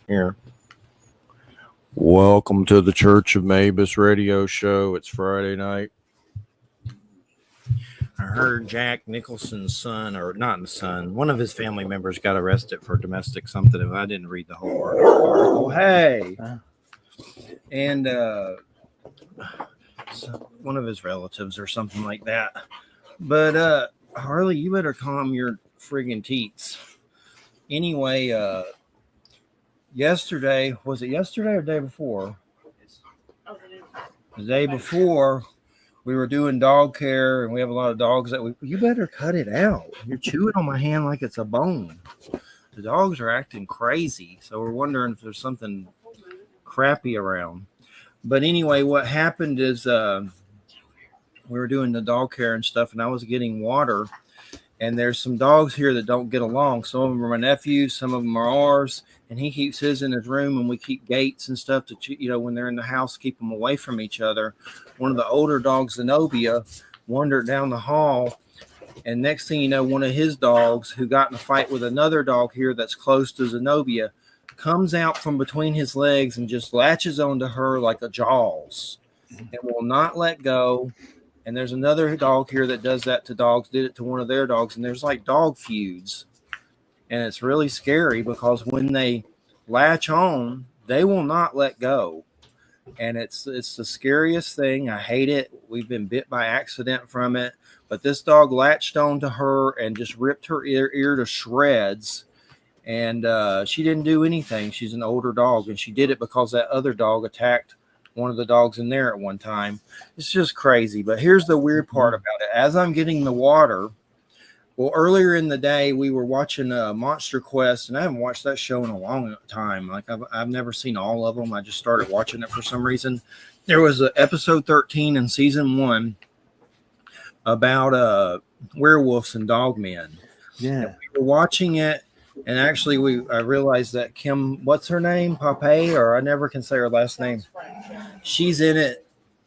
Here. Welcome to the Church of Mabus radio show. It's Friday night. I heard Jack Nicholson's son, or not the son, one of his family members got arrested for domestic something. And I didn't read the whole article. Hey. And so one of his relatives or something like that. But Harley, you better calm your friggin' teats. Anyway, yesterday, was it yesterday or the day before? The day before, we were doing dog care, and we have a lot of dogs that you better cut it out. You're chewing on my hand like it's a bone. The dogs are acting crazy, so we're wondering if there's something crappy around. But anyway, what happened is we were doing the dog care and stuff, and I was getting water. And there's some dogs here that don't get along. Some of them are my nephews, some of them are ours. And he keeps his in his room, and we keep gates and stuff to, when they're in the house, keep them away from each other. One of the older dogs, Zenobia, wandered down the hall. And next thing you know, one of his dogs, who got in a fight with another dog here that's close to Zenobia, comes out from between his legs and just latches onto her like a jaws and will not let go. And there's another dog here that does that to dogs, did it to one of their dogs. And there's like dog feuds. And it's really scary because when they latch on, they will not let go. And it's the scariest thing. I hate it. We've been bit by accident from it. But this dog latched on to her and just ripped her ear to shreds. And she didn't do anything. She's an older dog. And she did it because that other dog attacked one of the dogs in there at one time. It's just crazy. But here's the weird part about it. As I'm getting the water, well, earlier in the day, we were watching Monster Quest, and I haven't watched that show in a long time. Like, I've never seen all of them. I just started watching it for some reason. There was episode 13 in season 1 about werewolves and dogmen. Yeah. And we were watching it, and actually I realized that Kim, what's her name? Pape, or I never can say her last name. She's in it.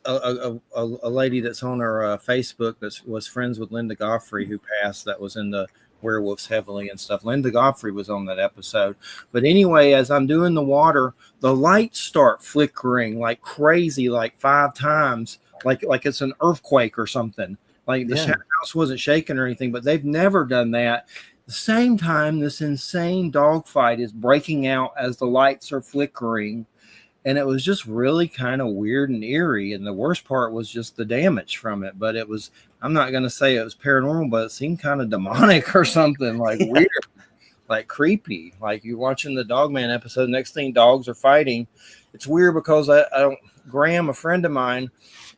A lady that's on her Facebook that was friends with Linda Godfrey, who passed, that was in the werewolves heavily and stuff. Linda Godfrey was on that episode. But anyway, as I'm doing the water, the lights start flickering like crazy, like 5 times, like it's an earthquake or something. Like the house wasn't shaking or anything, but they've never done that. The same time, this insane dog fight is breaking out as the lights are flickering. And it was just really kind of weird and eerie. And the worst part was just the damage from it. But it was, I'm not going to say it was paranormal, but it seemed kind of demonic or something, like weird, like creepy. Like you're watching the Dogman episode. Next thing, dogs are fighting. It's weird because I don't, Graham, a friend of mine,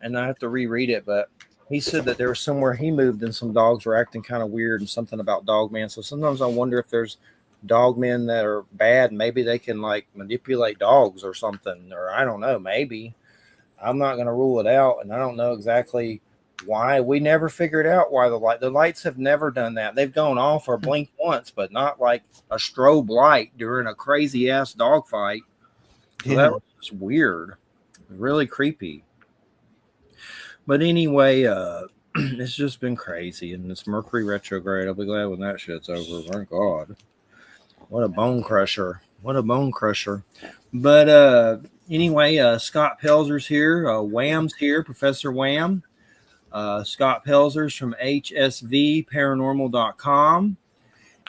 and I have to reread it, but he said that there was somewhere he moved and some dogs were acting kind of weird and something about Dogman. So sometimes I wonder if there's dogmen that are bad. Maybe they can like manipulate dogs or something, or I don't know. Maybe. I'm not going to rule it out, and I don't know exactly why. We never figured out why the lights have never done that. They've gone off or blinked once, but not like a strobe light during a crazy ass dog fight. So that was just weird, really creepy. But anyway, it's just been crazy, and it's Mercury retrograde. I'll be glad when that shit's over. Thank God. What a bone crusher. What a bone crusher. But anyway, Scott Pelzer's here. Wham's here, Professor Wham. Scott Pelzer's from hsvparanormal.com.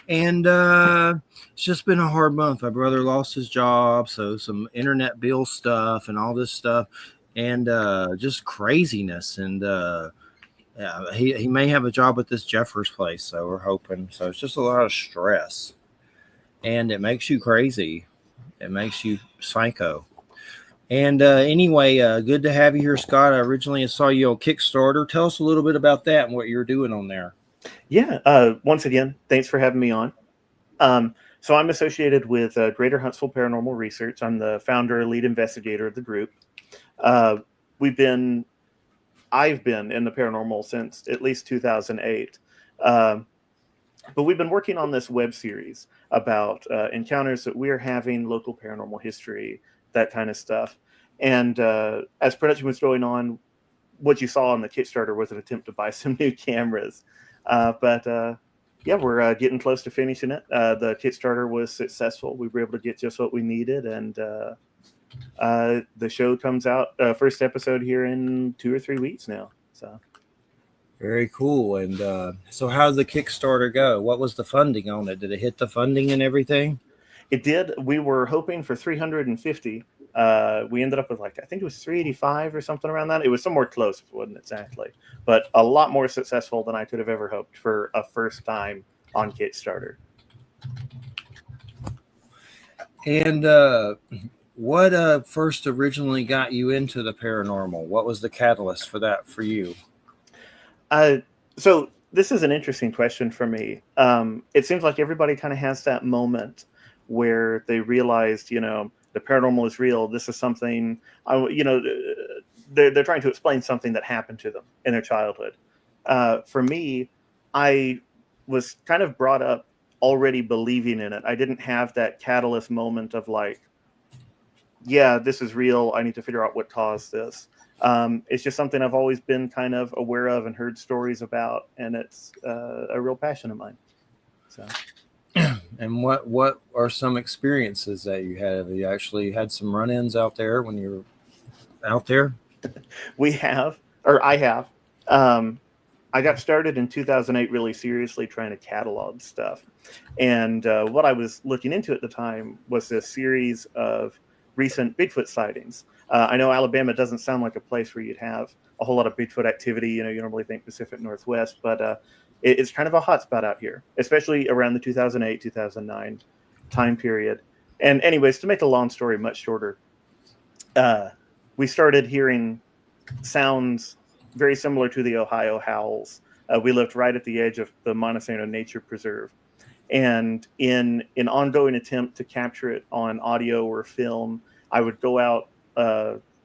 And it's just been a hard month. My brother lost his job, so some internet bill stuff and all this stuff. And just craziness. And he may have a job at this Jeffers place, so we're hoping. So it's just a lot of stress. And it makes you crazy. It makes you psycho. And anyway, good to have you here, Scott. I originally saw you on Kickstarter. Tell us a little bit about that and what you're doing on there. Yeah. Once again, thanks for having me on. So I'm associated with Greater Huntsville Paranormal Research. I'm the founder, lead investigator of the group. I've been in the paranormal since at least 2008. But we've been working on this web series about encounters that we're having, local paranormal history, that kind of stuff. And as production was going on, what you saw on the Kickstarter was an attempt to buy some new cameras. But yeah, we're getting close to finishing it. The Kickstarter was successful. We were able to get just what we needed, and the show comes out first episode here in 2 or 3 weeks now. So Very cool. And so, how did the Kickstarter go? What was the funding on it? Did it hit the funding and everything? it did. We were hoping for 350. We ended up with I think it was 385 or something around that. It was somewhere close, it wasn't exactly, but a lot more successful than I could have ever hoped for a first time on Kickstarter. And what first originally got you into the paranormal? What was the catalyst for that for you? So this is an interesting question for me. It seems like everybody kind of has that moment where they realized, the paranormal is real. This is something, they're trying to explain something that happened to them in their childhood. For me, I was kind of brought up already believing in it. I didn't have that catalyst moment of yeah, this is real. I need to figure out what caused this. It's just something I've always been kind of aware of and heard stories about, and it's a real passion of mine. So, and what are some experiences that you had? Have you actually had some run-ins out there when you were out there? I have. I got started in 2008 really seriously trying to catalog stuff. And what I was looking into at the time was this series of recent Bigfoot sightings. I know Alabama doesn't sound like a place where you'd have a whole lot of Bigfoot activity. You normally think Pacific Northwest, but it's kind of a hotspot out here, especially around the 2008, 2009 time period. And anyways, to make a long story much shorter, we started hearing sounds very similar to the Ohio howls. We lived right at the edge of the Montesano Nature Preserve. And in an ongoing attempt to capture it on audio or film, I would go out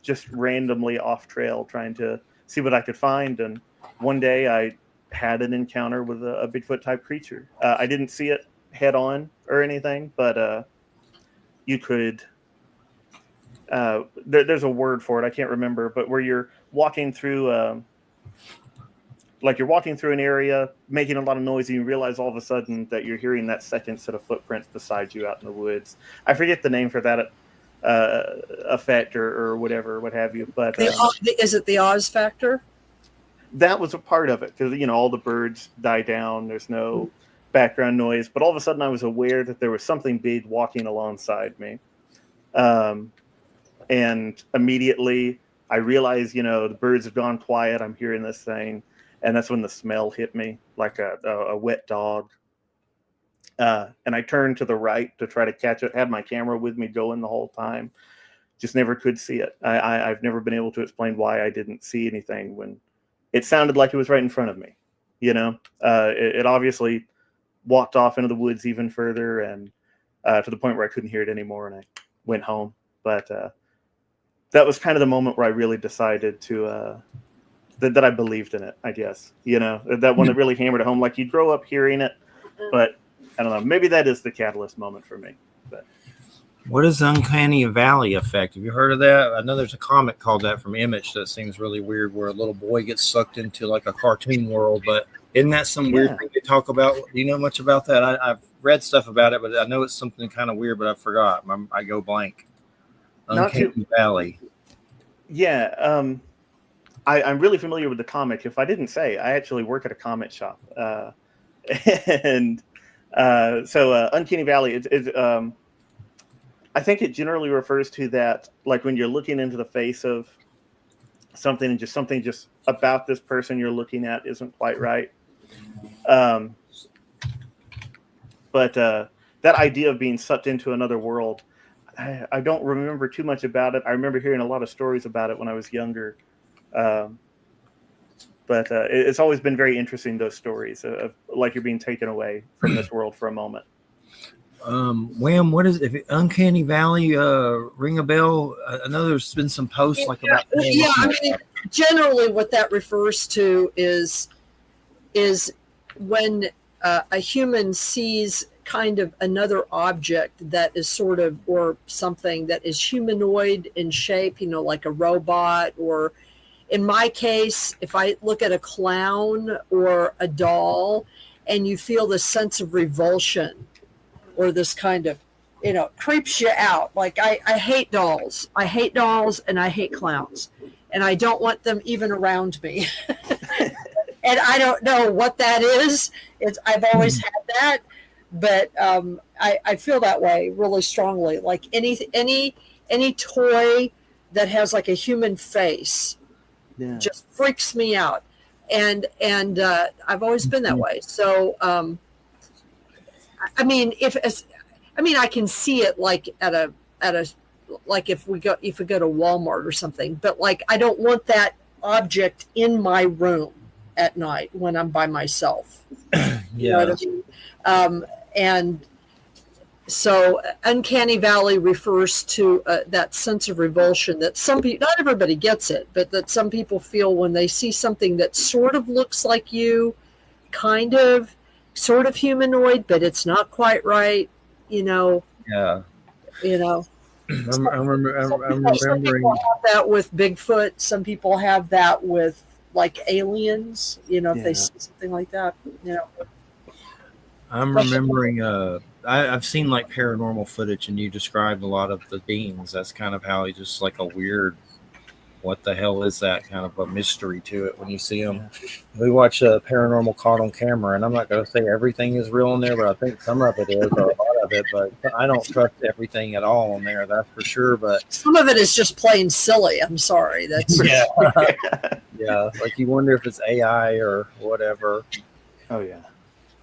just randomly off trail trying to see what I could find. And one day I had an encounter with a Bigfoot type creature. I didn't see it head on or anything, but you could, there's a word for it. I can't remember, but where you're walking through, you're walking through an area, making a lot of noise, and you realize all of a sudden that you're hearing that second set of footprints beside you out in the woods. I forget the name for that effect or whatever, what have you. But is it the Oz factor? That was a part of it because all the birds die down. There's no background noise, but all of a sudden I was aware that there was something big walking alongside me, and immediately I realized, the birds have gone quiet. I'm hearing this thing. And that's when the smell hit me like a wet dog. And I turned to the right to try to catch it. Had my camera with me going the whole time. Just never could see it. I've never been able to explain why I didn't see anything when it sounded like it was right in front of me. It obviously walked off into the woods even further and to the point where I couldn't hear it anymore. And I went home. But that was kind of the moment where I really decided to... That I believed in it, I guess. That one that really hammered it home. Like, you grow up hearing it, but I don't know. Maybe that is the catalyst moment for me. But what is the uncanny valley effect? Have you heard of that? I know there's a comic called that from Image that seems really weird, where a little boy gets sucked into like a cartoon world. But isn't that some weird thing to talk about? Do you know much about that? I've read stuff about it, but I know it's something kind of weird, but I forgot. I go blank. Uncanny valley. Yeah. I'm really familiar with the comic. If I didn't say, I actually work at a comic shop. And so Uncanny Valley, I think it generally refers to that, like when you're looking into the face of something and something about this person you're looking at isn't quite right. But that idea of being sucked into another world, I don't remember too much about it. I remember hearing a lot of stories about it when I was younger. But it's always been very interesting, those stories of like you're being taken away from this world for a moment. Wham, what is if Uncanny Valley ring a bell? I know there's been some posts about generally what that refers to is when a human sees kind of another object that is sort of, or something that is humanoid in shape, like a robot, or in my case, if I look at a clown or a doll and you feel this sense of revulsion or this kind of, creeps you out. Like I hate dolls. I hate dolls and I hate clowns. And I don't want them even around me. And I don't know what that is. I've always had that, but I feel that way really strongly. Like any toy that has like a human face just freaks me out. And I've always been that way. So I mean, I can see it like at a like if we go to Walmart or something, but like I don't want that object in my room at night when I'm by myself. You know what I mean? And so uncanny valley refers to that sense of revulsion that some people, not everybody gets it, but that some people feel when they see something that sort of looks like you, sort of humanoid, but it's not quite right, Yeah. Some remembering. people have that with Bigfoot. Some people have that with like aliens, if they see something like that, I'm remembering I've seen like paranormal footage, and you described a lot of the beings. That's kind of how he just like a weird, what the hell is that, kind of a mystery to it when you see them. We watch Paranormal Caught on Camera, and I'm not going to say everything is real in there, but I think some of it is, or a lot of it, but I don't trust everything at all on there, that's for sure. But some of it is just plain silly. I'm sorry. That's yeah, like you wonder if it's AI or whatever. Oh yeah.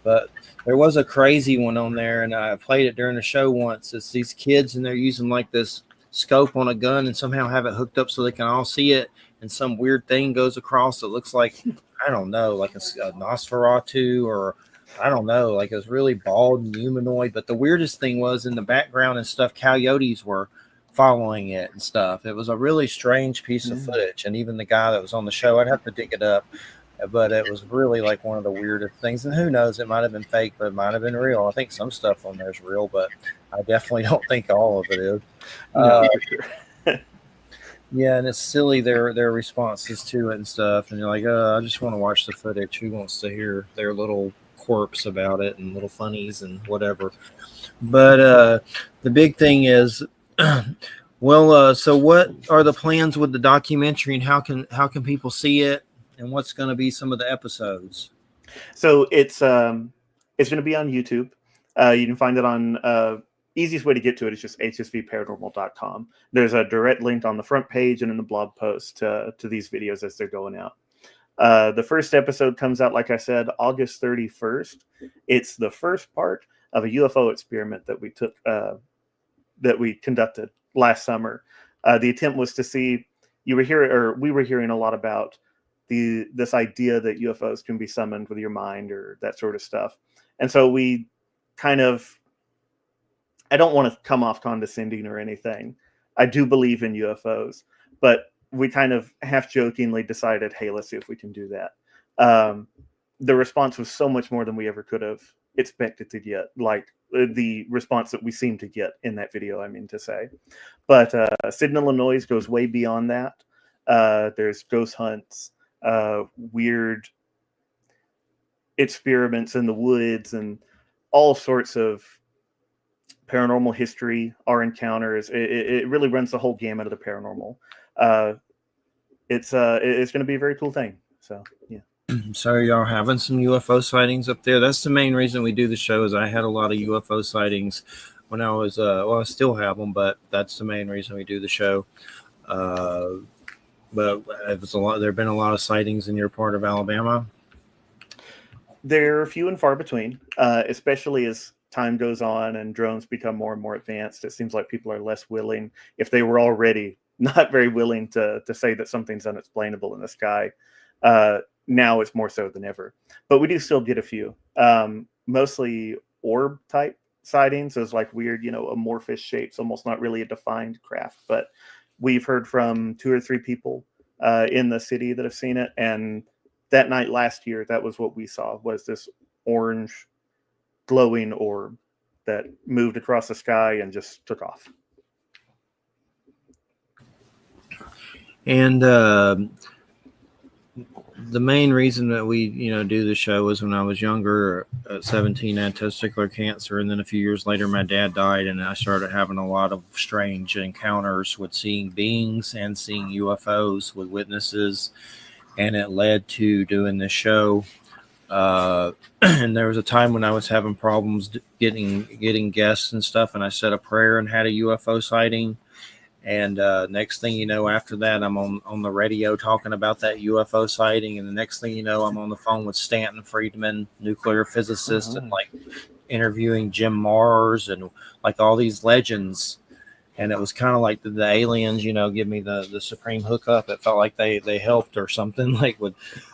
But there was a crazy one on there, and I played it during the show once. It's these kids, and they're using like this scope on a gun and somehow have it hooked up so they can all see it, and some weird thing goes across that looks like, I don't know, like a Nosferatu, or I don't know, like it was really bald and humanoid. But the weirdest thing was in the background and stuff, coyotes were following it and stuff. It was a really strange piece of footage, and even the guy that was on the show, I'd have to dig it up, but it was really like one of the weirdest things. And who knows, it might have been fake, but it might have been real. I think some stuff on there is real, but I definitely don't think all of it is. No, for sure. Yeah, and it's silly their responses to it and stuff. And you're like, I just want to watch the footage. Who wants to hear their little quirks about it and little funnies and whatever? But the big thing is, well, so what are the plans with the documentary, and how can people see it, and what's going to be some of the episodes? So it's going to be on YouTube. You can find it on easiest way to get to it is just hsvparanormal.com. There's a direct link on the front page and in the blog post to these videos as they're going out. The first episode comes out, like I said, August 31st. It's the first part of a UFO experiment that we conducted last summer. The attempt was to see, we were hearing a lot about this idea that UFOs can be summoned with your mind or that sort of stuff. And so we kind of, I don't want to come off condescending or anything. I do believe in UFOs, but we kind of half jokingly decided, hey, let's see if we can do that. The response was so much more than we ever could have expected to get, like the response that we seem to get in that video, I mean to say. But Signal and Noise goes way beyond that. There's ghost hunts, weird experiments in the woods, and all sorts of paranormal history, our encounters. It really runs the whole gamut of the paranormal. It's going to be a very cool thing. So yeah. So y'all having some UFO sightings up there? That's the main reason we do the show. Is I had a lot of UFO sightings when I was I still have them, but that's the main reason we do the show. But it's a lot. There have been a lot of sightings in your part of Alabama. They're few and far between, especially as time goes on and drones become more and more advanced. It seems like people are less willing, if they were already not very willing to say that something's unexplainable in the sky. Now it's more so than ever. But we do still get a few, mostly orb type sightings. Those like weird, amorphous shapes, almost not really a defined craft. But we've heard from 2 or 3 people in the city that have seen it. And that night last year, that was what we saw, was this orange glowing orb that moved across the sky and just took off. And the main reason that we, do the show was when I was younger. At 17, I had testicular cancer, and then a few years later, my dad died, and I started having a lot of strange encounters with seeing beings and seeing UFOs with witnesses, and it led to doing this show. And there was a time when I was having problems getting guests and stuff, and I said a prayer and had a UFO sighting. And next thing you know, after that, I'm on the radio talking about that UFO sighting. And the next thing you know, I'm on the phone with Stanton Friedman, nuclear physicist, and like interviewing Jim Mars and like all these legends. And it was kind of like the aliens, give me the supreme hookup. It felt like they helped or something. Like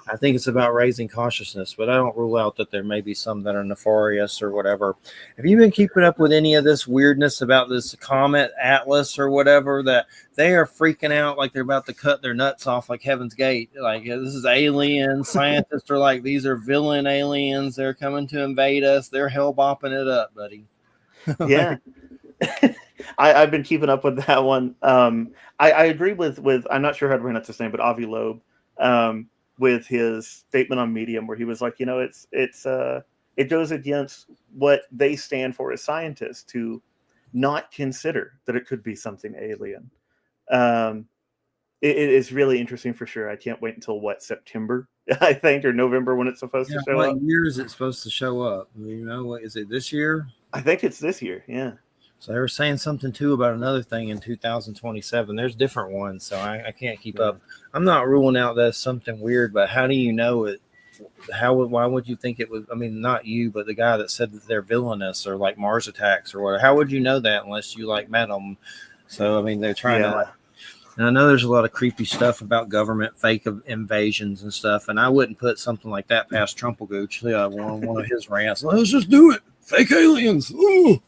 I think it's about raising consciousness, but I don't rule out that there may be some that are nefarious or whatever. Have you been keeping up with any of this weirdness about this comet Atlas or whatever, that they are freaking out like they're about to cut their nuts off like Heaven's Gate? Like, this is aliens. Scientists are like, these are villain aliens. They're coming to invade us. They're hell bopping it up, buddy. Yeah. I've been keeping up with that one. I agree with I'm not sure how to pronounce his name, but Avi Loeb, with his statement on Medium, where he was like, it goes against what they stand for as scientists to not consider that it could be something alien. It is really interesting for sure. I can't wait until September, I think, or November, when it's supposed to show up. What year is it supposed to show up? What is it, this year? I think it's this year. Yeah. So they were saying something too about another thing in 2027. There's different ones, so I can't keep up. I'm not ruling out that's something weird, but how do you know it? Why would you think it was? I mean, not you, but the guy that said that they're villainous or like Mars attacks or whatever. How would you know that unless you met them? So I mean, they're trying to. And I know there's a lot of creepy stuff about government fake invasions and stuff, and I wouldn't put something like that past Trumplegooch. Yeah, one of his rants. Let's just do it. Fake aliens. Ooh.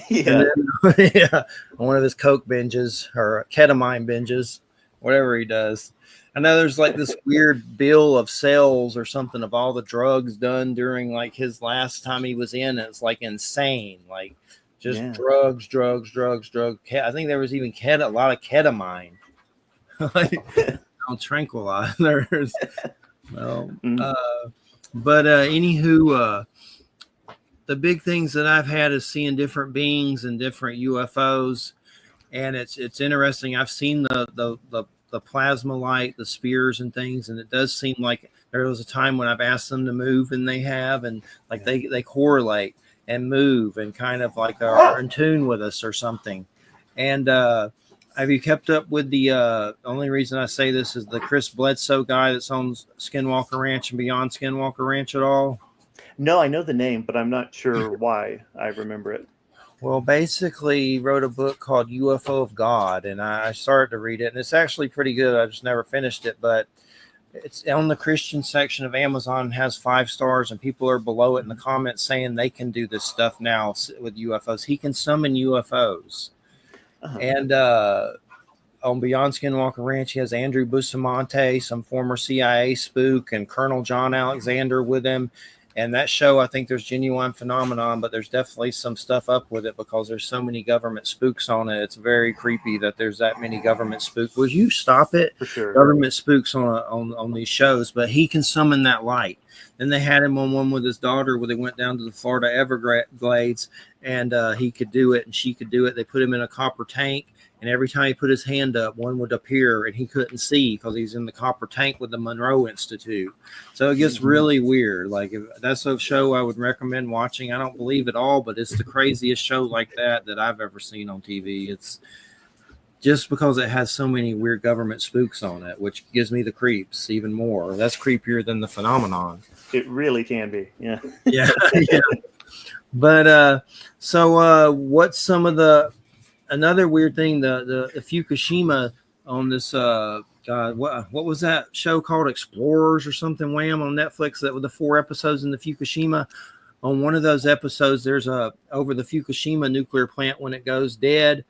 Yeah. Then, one of his coke binges or ketamine binges, whatever he does. I know there's like this weird bill of sales or something of all the drugs done during like his last time he was in. It's like insane, like just drugs. I think there was even a lot of ketamine, tranquilizers. Well, but anywho. The big things that I've had is seeing different beings and different UFOs, and it's interesting. I've seen the plasma light, the spears and things, and it does seem like there was a time when I've asked them to move, and they have, and like they correlate and move and kind of like are in tune with us or something. And have you kept up with the only reason I say this is the Chris Bledsoe guy that's on Skinwalker Ranch and Beyond Skinwalker Ranch at all? No, I know the name, but I'm not sure why I remember it. Well, basically, he wrote a book called UFO of God, and I started to read it, and it's actually pretty good. I just never finished it, but it's on the Christian section of Amazon, has 5 stars, and people are below it in the comments saying they can do this stuff now with UFOs. He can summon UFOs. And on Beyond Skinwalker Ranch, he has Andrew Bustamante, some former CIA spook, and Colonel John Alexander with him. And that show, I think there's genuine phenomenon, but there's definitely some stuff up with it because there's so many government spooks on it. It's very creepy that there's that many government spooks. Would you stop it? For sure. Government spooks on these shows, but he can summon that light. Then they had him on one with his daughter where they went down to the Florida Everglades, and he could do it and she could do it. They put him in a copper tank. And every time he put his hand up, one would appear, and he couldn't see because he's in the copper tank with the Monroe Institute. So it gets really weird. Like, that's a show I would recommend watching. I don't believe it all, but it's the craziest show like that I've ever seen on TV. It's just because it has so many weird government spooks on it, which gives me the creeps even more. That's creepier than the phenomenon. It really can be. Yeah. Yeah. But what's some of another weird thing, the Fukushima on this God, what was that show called? Explorers or something, wham, on Netflix, that with the 4 episodes in the Fukushima. On one of those episodes, there's over the Fukushima nuclear plant when it goes dead,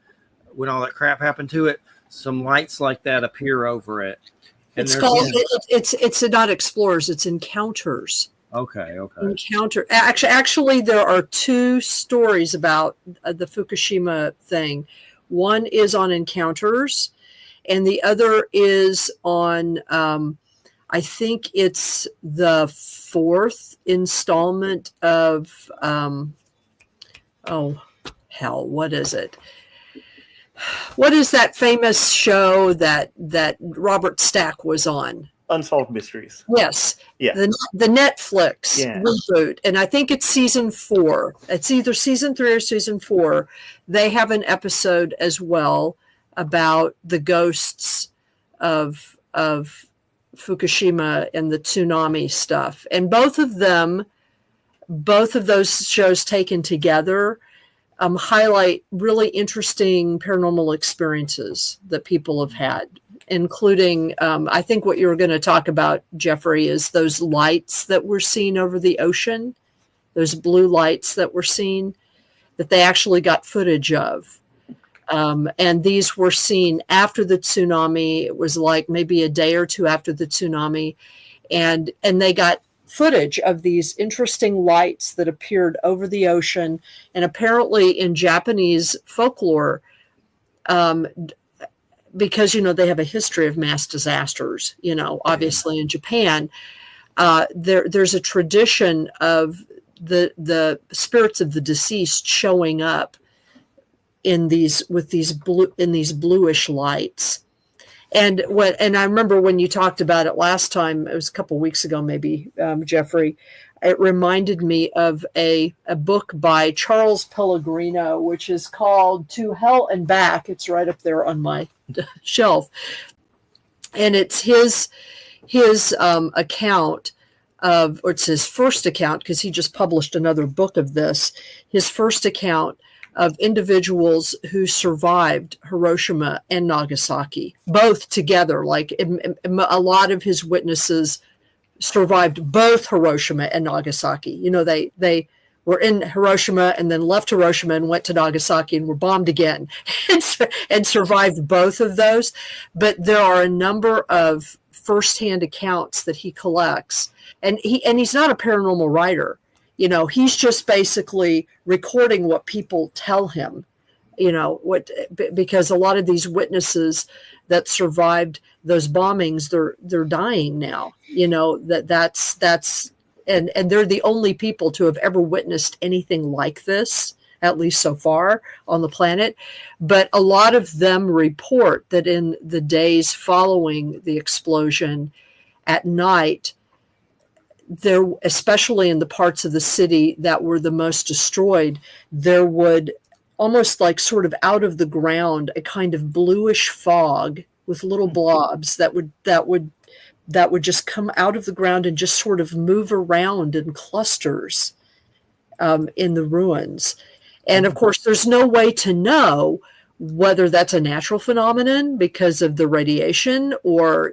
when all that crap happened to it, some lights like that appear over it. And it's called it's not Explorers, it's Encounters. Okay. Encounter. Actually, there are 2 stories about the Fukushima thing. One is on Encounters, and the other is on. I think it's the fourth installment of, oh, hell, what is it? What is that famous show that Robert Stack was on? Unsolved Mysteries. Yes. Yeah. The Netflix Yeah. reboot. And I think it's season 4. It's either season 3 or season 4. They have an episode as well about the ghosts of Fukushima and the tsunami stuff. And both of those shows taken together highlight really interesting paranormal experiences that people have had, including, I think what you were going to talk about, Jeffrey, is those lights that were seen over the ocean, those blue lights that were seen, that they actually got footage of. And these were seen after the tsunami. It was like maybe a day or two after the tsunami. And they got footage of these interesting lights that appeared over the ocean. And apparently in Japanese folklore, because, they have a history of mass disasters, obviously in Japan, there's a tradition of the spirits of the deceased showing up in these bluish lights. And I remember when you talked about it last time, it was a couple of weeks ago, maybe, Jeffrey, it reminded me of a book by Charles Pellegrino, which is called To Hell and Back. It's right up there on my shelf. And it's his account of, or it's his first account, because he just published another book of this, his first account of individuals who survived Hiroshima and Nagasaki, both together. Like a lot of his witnesses survived both Hiroshima and Nagasaki. They were in Hiroshima and then left Hiroshima and went to Nagasaki and were bombed again and survived both of those. But there are a number of firsthand accounts that he collects, and he's not a paranormal writer. He's just basically recording what people tell him, because a lot of these witnesses that survived those bombings, they're dying now, that's and they're the only people to have ever witnessed anything like this, at least so far on the planet. But a lot of them report that in the days following the explosion at night, there, especially in the parts of the city that were the most destroyed, there would almost like sort of out of the ground, a kind of bluish fog with little blobs that would just come out of the ground and just sort of move around in clusters in the ruins. And of course, there's no way to know whether that's a natural phenomenon because of the radiation, or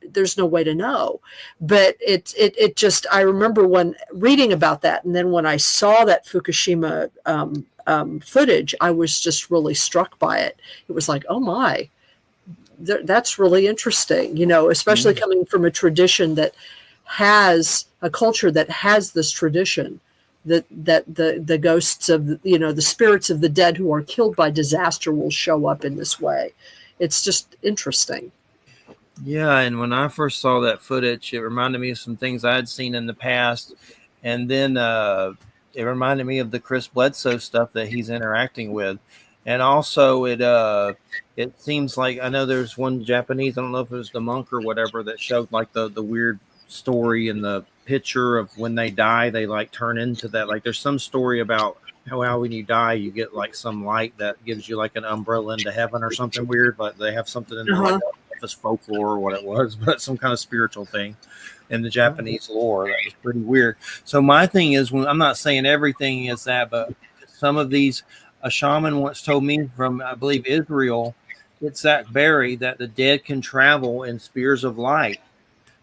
there's no way to know. But it just, I remember when reading about that, and then when I saw that Fukushima footage, I was just really struck by it. It was like, oh my, that's really interesting, especially coming from a tradition that has a culture that has this tradition, that the ghosts of the spirits of the dead who are killed by disaster will show up in this way. It's just interesting. Yeah, and when I first saw that footage, it reminded me of some things I had seen in the past, and then it reminded me of the Chris Bledsoe stuff that he's interacting with. And also it seems like, I know there's one Japanese, I don't know if it was the monk or whatever, that showed like the weird story in the picture of when they die, they like turn into that. Like there's some story about how when you die, you get like some light that gives you like an umbrella into heaven or something weird, but they have something in there, like this folklore or what it was, but some kind of spiritual thing in the Japanese lore. That was pretty weird. So my thing is, when I'm not saying everything is that, but some of these, a shaman once told me from, I believe, Israel, it's that berry that the dead can travel in spears of light.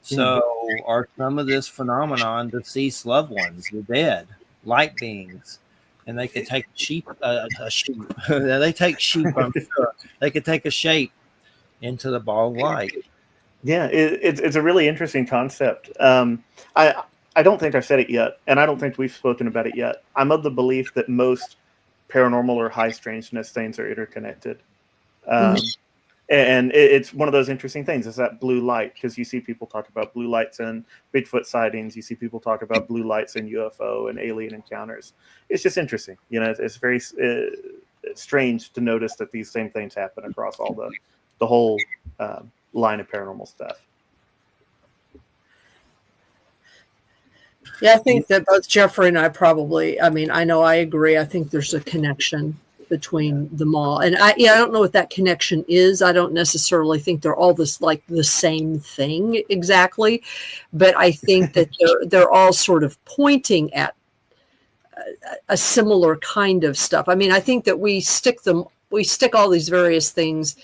So are some of this phenomenon deceased loved ones, the dead, light beings, and they could take sheep, a sheep. They take sheep, I'm sure. They could take a shape into the ball of light. Yeah, it's a really interesting concept. I don't think I've said it yet, and I don't think we've spoken about it yet. I'm of the belief that most paranormal or high strangeness things are interconnected. And it's one of those interesting things. Is that blue light, because you see people talk about blue lights and Bigfoot sightings. You see people talk about blue lights and UFO and alien encounters. It's just interesting. It's very strange to notice that these same things happen across all the whole line of paranormal stuff. Yeah, I think that both Jeffrey and I probably, I know I agree. I think there's a connection between them all. And I don't know what that connection is. I don't necessarily think they're all like the same thing exactly, but I think that they're all sort of pointing at a similar kind of stuff. I think that we stick all these various things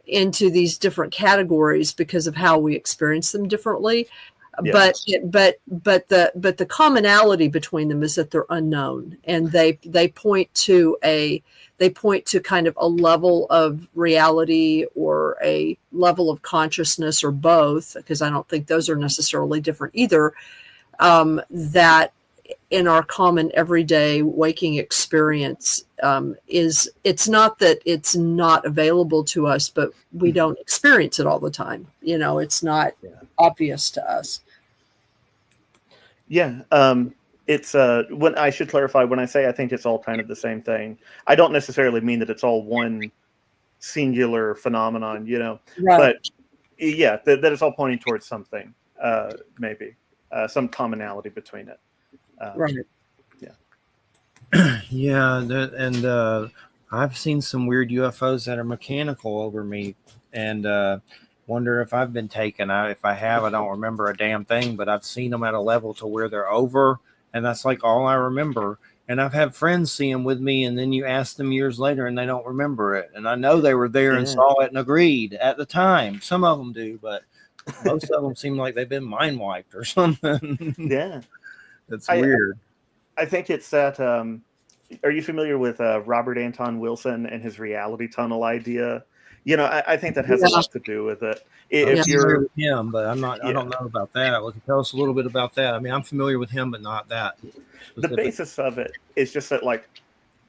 into these different categories because of how we experience them differently. Yeah. But the commonality between them is that they're unknown, and they point to kind of a level of reality or a level of consciousness, or both, because I don't think those are necessarily different either. That in our common everyday waking experience it's not that it's not available to us, but we don't experience it all the time. It's not obvious to us. Yeah. It's when I should clarify, when I say I think it's all kind of the same thing, I don't necessarily mean that it's all one singular phenomenon, Right. But yeah, that it's all pointing towards something, maybe some commonality between it. Right. Yeah. Yeah. And I've seen some weird UFOs that are mechanical over me, and wonder if I've been taken. If I have, I don't remember a damn thing, but I've seen them at a level to where they're over, and that's like all I remember. And I've had friends see them with me, and then you ask them years later and they don't remember it. And I know they were there and saw it and agreed at the time. Some of them do, but most of them seem like they've been mind wiped or something. Yeah. That's weird. I think it's that. Are you familiar with Robert Anton Wilson and his reality tunnel idea? I think that has a lot to do with it. If you're with him, but I'm not. I don't know about that. Well, tell us a little bit about that. I'm familiar with him, but not that. The basis of it is just that, like,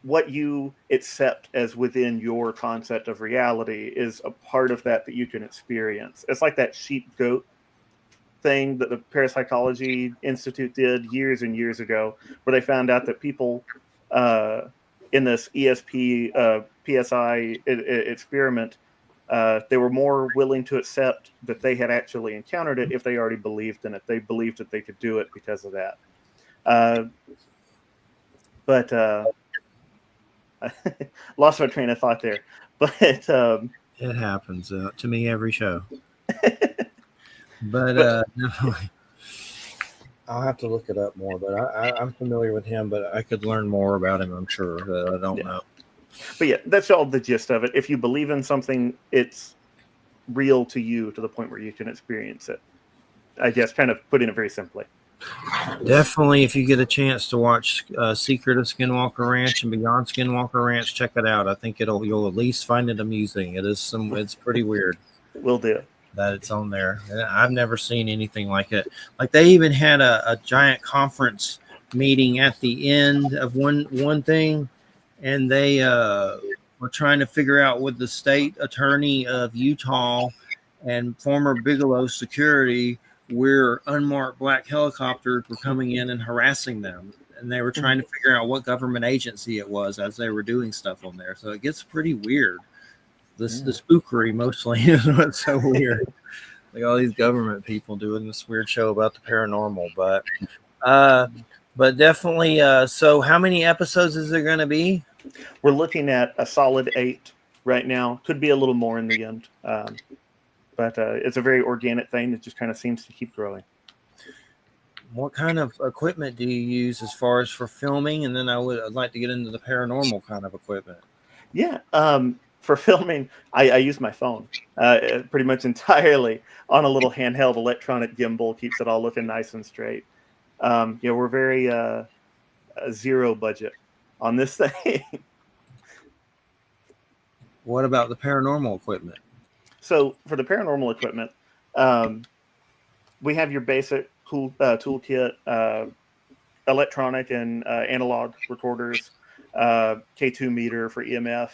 what you accept as within your concept of reality is a part of that you can experience. It's like that sheep goat thing that the Parapsychology Institute did years and years ago, where they found out that people in this ESP PSI experiment, they were more willing to accept that they had actually encountered it if they already believed in it. They believed that they could do it because of that. But lost my train of thought there. But it happens to me every show. But definitely, I'll have to look it up more. But I'm familiar with him, but I could learn more about him, I'm sure. I don't know. But yeah, that's all the gist of it. If you believe in something, it's real to you to the point where you can experience it. I guess, kind of putting it very simply. Definitely, if you get a chance to watch Secret of Skinwalker Ranch and Beyond Skinwalker Ranch, check it out. I think you'll at least find it amusing. It's pretty weird. Will do. That it's on there. I've never seen anything like it. Like, they even had a giant conference meeting at the end of one thing, and they were trying to figure out with the state attorney of Utah and former Bigelow security where unmarked black helicopters were coming in and harassing them. And they were trying to figure out what government agency it was as they were doing stuff on there. So it gets pretty weird. The spookery mostly is what's so weird. Like all these government people doing this weird show about the paranormal. But definitely. So how many episodes is there going to be? We're looking at a solid 8 right now. Could be a little more in the end. But it's a very organic thing that just kind of seems to keep growing. What kind of equipment do you use as far as for filming? And then I'd like to get into the paranormal kind of equipment. Yeah. For filming, I use my phone pretty much entirely on a little handheld electronic gimbal. Keeps it all looking nice and straight. We're very zero budget on this thing. What about the paranormal equipment? So for the paranormal equipment, we have your basic toolkit, electronic and analog recorders, K2 meter for EMF,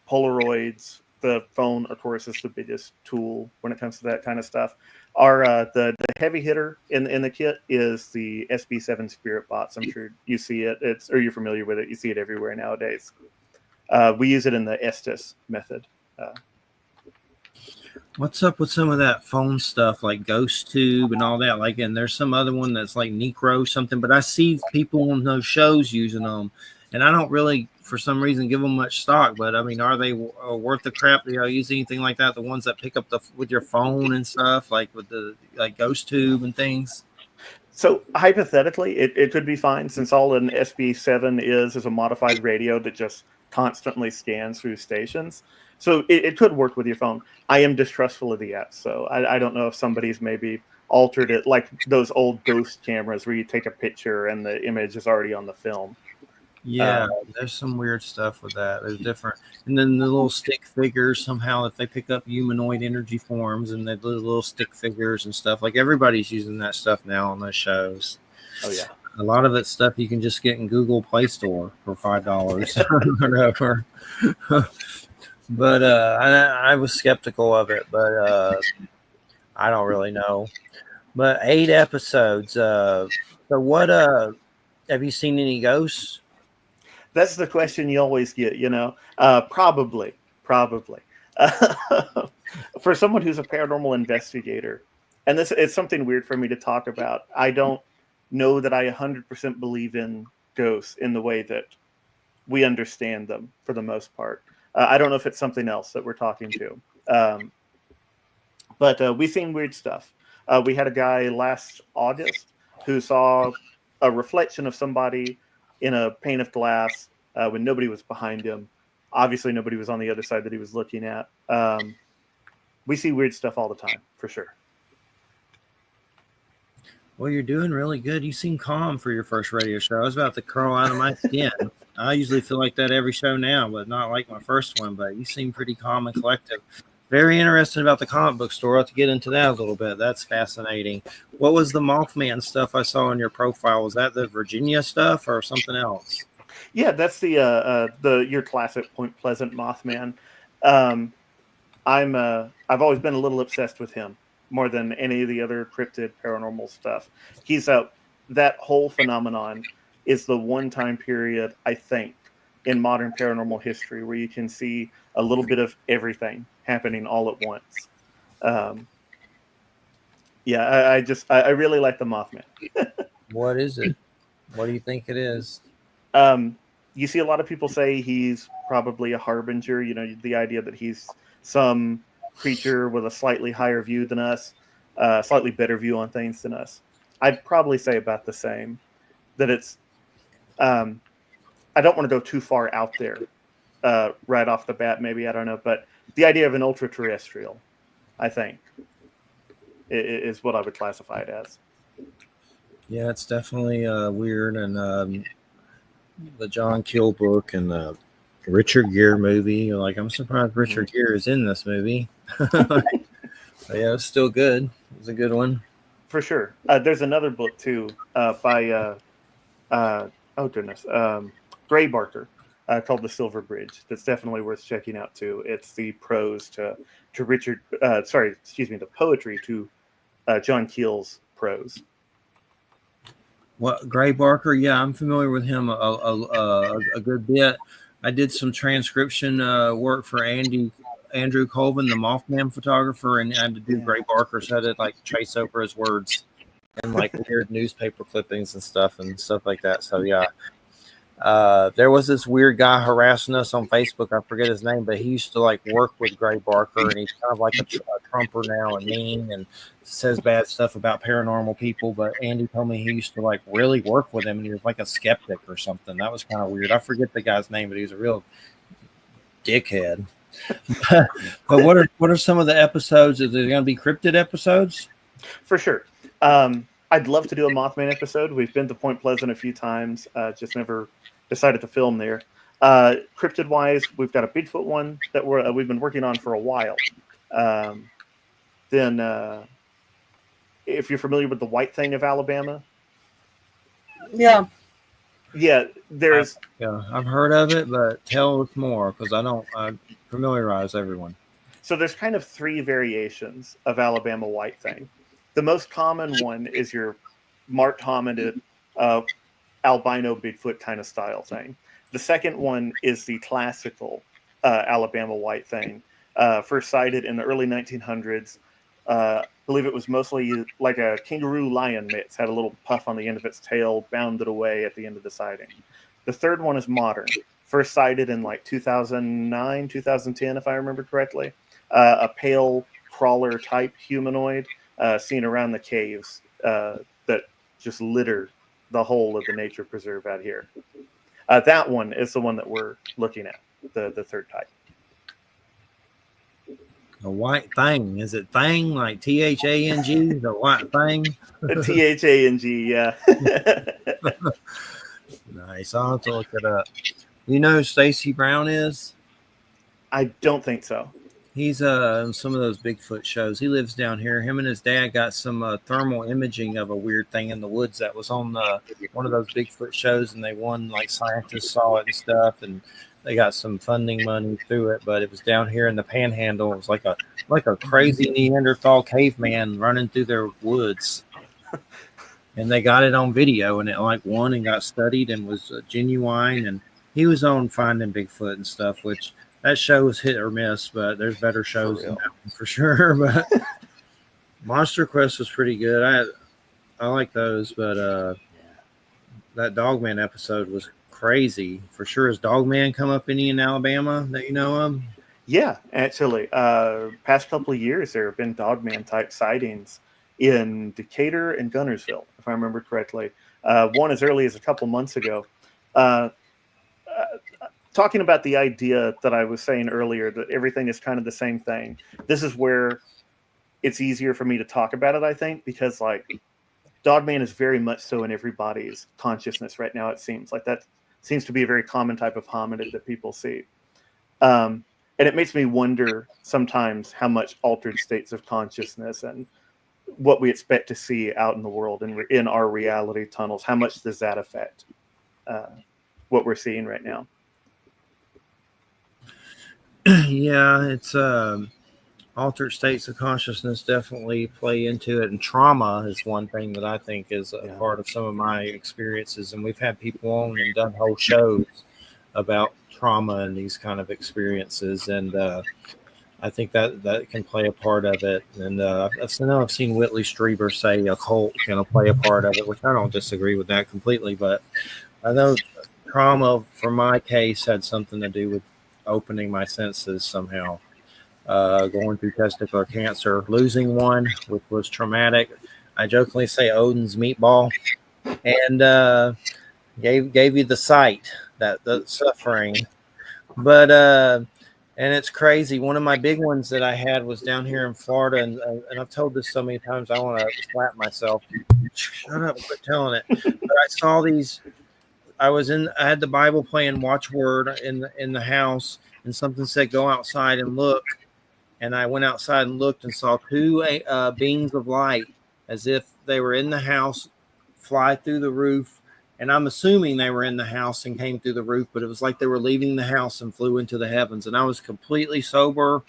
Polaroids. The phone, of course, is the biggest tool when it comes to that kind of stuff. Our the heavy hitter in the kit is the SB7 Spirit Bots. I'm sure you see it. Or you're familiar with it. You see it everywhere nowadays. We use it in the Estes method. What's up with some of that phone stuff like Ghost Tube and all that? Like, and there's some other one that's like Necro something, but I see people on those shows using them, and I don't really, for some reason, give them much stock. But I mean, are they worth the crap? Do y'all use anything like that? The ones that pick up with your phone and stuff, like with the like Ghost Tube and things. So hypothetically, it could be fine, since all an SB7 is a modified radio that just constantly scans through stations. So it could work with your phone. I am distrustful of the app, so I don't know if somebody's maybe altered it, like those old ghost cameras where you take a picture and the image is already on the film. Yeah, there's some weird stuff with that. There's different, and then the little stick figures somehow, if they pick up humanoid energy forms and the little stick figures and stuff, like everybody's using that stuff now on those shows. Oh yeah, a lot of it's stuff you can just get in Google Play Store for $5 or whatever. But I was skeptical of it, but I don't really know. But 8 episodes. So what? Have you seen any ghosts? that's the question you always get. Probably. For someone who's a paranormal investigator, and this it's something weird for me to talk about. I don't know that I 100% believe in ghosts in the way that we understand them for the most part. I don't know if it's something else that we're talking to. But we've seen weird stuff. We had a guy last August who saw a reflection of somebody in a pane of glass when nobody was behind him. Obviously, nobody was on the other side that he was looking at. We see weird stuff all the time, for sure. Well, you're doing really good. You seem calm for your first radio show. I was about to crawl out of my skin. I usually feel like that every show now, but not like my first one. But you seem pretty calm and collective. Very interested about the comic book store. I'll have to get into that a little bit. That's fascinating. What was the Mothman stuff I saw on your profile? Was that the Virginia stuff or something else? Yeah, that's the your classic Point Pleasant Mothman. I've always been a little obsessed with him more than any of the other cryptid paranormal stuff. He's that whole phenomenon is the one time period, I think, in modern paranormal history where you can see a little bit of everything happening all at once. I really like the Mothman. What is it? What do you think it is? You see a lot of people say he's probably a harbinger, the idea that he's some creature with a slightly higher view than us, slightly better view on things than us. I'd probably say about the same, that it's, I don't want to go too far out there right off the bat, maybe, I don't know, but the idea of an ultra-terrestrial, I think, is what I would classify it as. Yeah, it's definitely weird. And the John Keel book and the Richard Gere movie. I'm surprised Richard Gere is in this movie. Yeah, it's still good. It was a good one. For sure. There's another book, too, by, Gray Barker, called The Silver Bridge. That's definitely worth checking out, too. It's the prose to Richard, the poetry to John Keel's prose. What, Gray Barker? Yeah, I'm familiar with him a good bit. I did some transcription work for Andrew Colvin, the Mothman photographer, and I had to do Gray Barker, so I had to trace over his words and weird newspaper clippings and stuff like that. So yeah. There was this weird guy harassing us on Facebook. I forget his name, but he used to work with Gray Barker, and he's kind of like a Trumper now and mean and says bad stuff about paranormal people. But Andy told me he used to really work with him, and he was like a skeptic or something. That was kind of weird. I forget the guy's name, but he was a real dickhead. But what are some of the episodes? Is there going to be cryptid episodes? For sure. I'd love to do a Mothman episode. We've been to Point Pleasant a few times, just never decided to film there. Cryptid wise, we've got a Bigfoot one that we've been working on for a while. Then, if you're familiar with the White Thing of Alabama, Yeah, Yeah, there's Yeah, I've heard of it, but tell us more because I familiarize everyone. so there's kind of three variations of Alabama white thing. The most common one is your marked hominid, uh, albino Bigfoot kind of style thing. The second one is the classical Alabama white thing, first sighted in the early 1900s. I believe it was mostly like a kangaroo lion mix, had a little puff on the end of its tail, bounded away at the end of the sighting. The third one is modern, first sighted in like 2009, 2010, if I remember correctly. A pale crawler type humanoid seen around the caves that just litter the whole of the nature preserve out here. That one is the one that we're looking at, the third type. A white thing. Is it thing like THANG? The white thing? THANG, yeah. Nice. I'll have to look it up. You know who Stacy Brown is? I don't think so. He's in some of those Bigfoot shows. He lives down here. Him and his dad got some thermal imaging of a weird thing in the woods that was on one of those Bigfoot shows, and they won, like, scientists saw it and stuff, and they got some funding money through it. But it was down here in the Panhandle. It was like a crazy Neanderthal caveman running through their woods, and they got it on video, and it like won and got studied and was genuine. And he was on Finding Bigfoot and stuff, which that show was hit or miss, but there's better shows than that one for sure. But Monster Quest was pretty good. I like those, but that Dogman episode was crazy for sure. Has Dogman come up any in Alabama that you know of? Yeah, actually, past couple of years there have been Dogman type sightings in Decatur and Gunnersville, if I remember correctly. One as early as a couple months ago. Talking about the idea that I was saying earlier, that everything is kind of the same thing. This is where it's easier for me to talk about it, I think, because like Dogman is very much so in everybody's consciousness right now. It seems like that seems to be a very common type of hominid that people see. And it makes me wonder sometimes how much altered states of consciousness and what we expect to see out in the world and in our reality tunnels, how much does that affect what we're seeing right now? Yeah, it's altered states of consciousness definitely play into it, and trauma is one thing that I think is a part of some of my experiences. And we've had people on and done whole shows about trauma and these kind of experiences, and I think that can play a part of it. And I've seen Whitley Strieber say a cult can play a part of it, which I don't disagree with that completely, but I know trauma for my case had something to do with opening my senses somehow. Going through testicular cancer, losing one, which was traumatic. I jokingly say Odin's meatball, and gave you the sight, that the suffering. But and it's crazy. One of my big ones that I had was down here in Florida, and I've told this so many times I want to slap myself. Shut up, quit telling it. But I saw these. I had the Bible playing Watchword in the house, and something said go outside and look. And I went outside and looked and saw two beams of light as if they were in the house, fly through the roof. And I'm assuming they were in the house and came through the roof, but it was like they were leaving the house and flew into the heavens. And I was completely sober,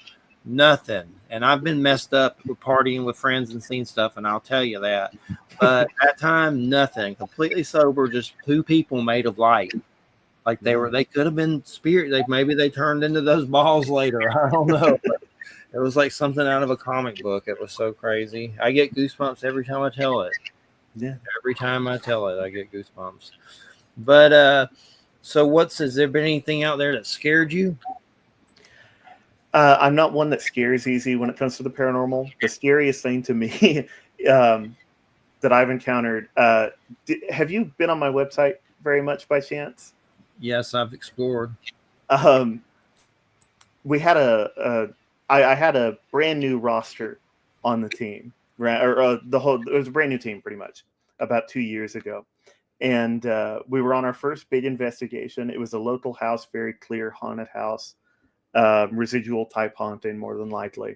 nothing. And I've been messed up with partying with friends and seen stuff, and I'll tell you that. But at that time, nothing. Completely sober, just two people made of light. Like they could have been spirit. Maybe they turned into those balls later. I don't know. It was like something out of a comic book. It was so crazy. I get goosebumps every time I tell it. Yeah. Every time I tell it, I get goosebumps. But so has there been anything out there that scared you? I'm not one that scares easy when it comes to the paranormal. The scariest thing to me that I've encountered. Have you been on my website very much by chance? Yes, I've explored. We had I had a brand new roster on the team, right? Or it was a brand new team pretty much about 2 years ago. And we were on our first big investigation. It was a local house, very clear haunted house, residual type haunting more than likely.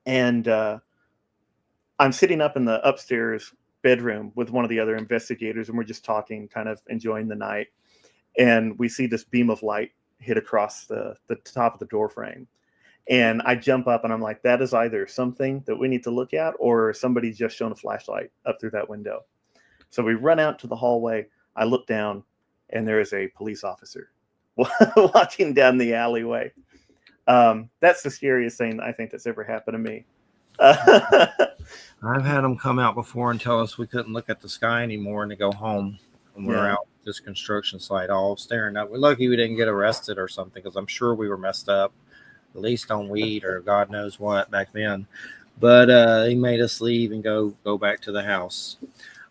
And I'm sitting up in the upstairs bedroom with one of the other investigators, and we're just talking, kind of enjoying the night. And we see this beam of light hit across the top of the door frame. And I jump up and I'm like, that is either something that we need to look at or somebody just shown a flashlight up through that window. So we run out to the hallway. I look down and there is a police officer walking down the alleyway. That's the scariest thing I think that's ever happened to me. I've had them come out before and tell us we couldn't look at the sky anymore and to go home. And we're out at this construction site all staring up. We're lucky we didn't get arrested or something, because I'm sure we were messed up, at least on weed or God knows what back then. But he made us leave and go back to the house.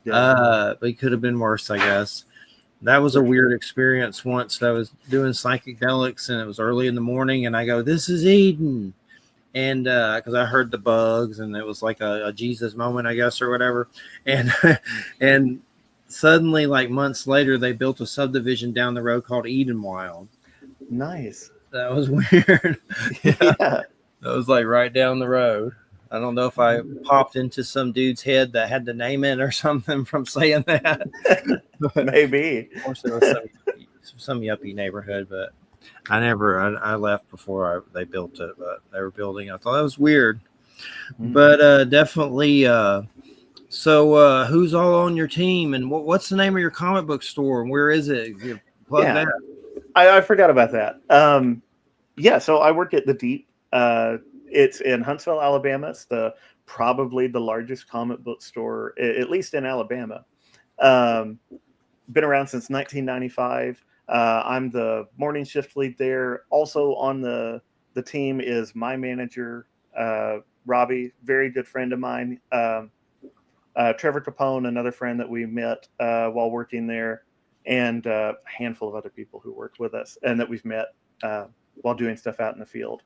But it could have been worse, I guess. That was a weird experience once. I was doing psychedelics and it was early in the morning, and I go, "This is Eden." And because I heard the bugs, and it was like a Jesus moment, I guess, or whatever. And and suddenly, like months later, they built a subdivision down the road called Eden Wild. Nice. That was weird. Yeah. That was like right down the road. I don't know if I popped into some dude's head that had to name it or something from saying that. Maybe. Of course, it was some yuppie neighborhood, but I left before they built it, but they were building. I thought that was weird, but definitely. So who's all on your team, and what's the name of your comic book store, and where is it? You plug that. I forgot about that. So I work at the Deep. It's in Huntsville, Alabama. It's probably the largest comic book store, at least in Alabama. Been around since 1995. I'm the morning shift lead there. Also on the team is my manager, Robbie, very good friend of mine. Trevor Capone, another friend that we met while working there, and a handful of other people who worked with us and that we've met while doing stuff out in the field.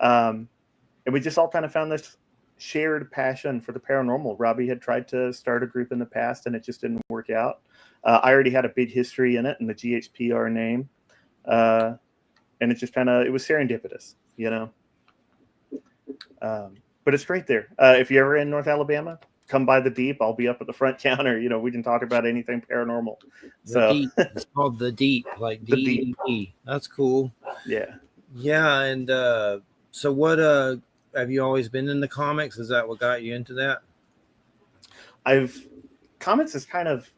And we just all kind of found this shared passion for the paranormal. Robbie had tried to start a group in the past and it just didn't work out. I already had a big history in it and the GHPR name. And it just it was serendipitous, you know? But it's great there. If you're ever in North Alabama, come by the Deep. I'll be up at the front counter. You know, we can talk about anything paranormal. Deep. It's called the Deep, like D-E-E. That's cool. Yeah. Yeah. And so what have you always been in the comics? Is that what got you into that? Comics is kind of,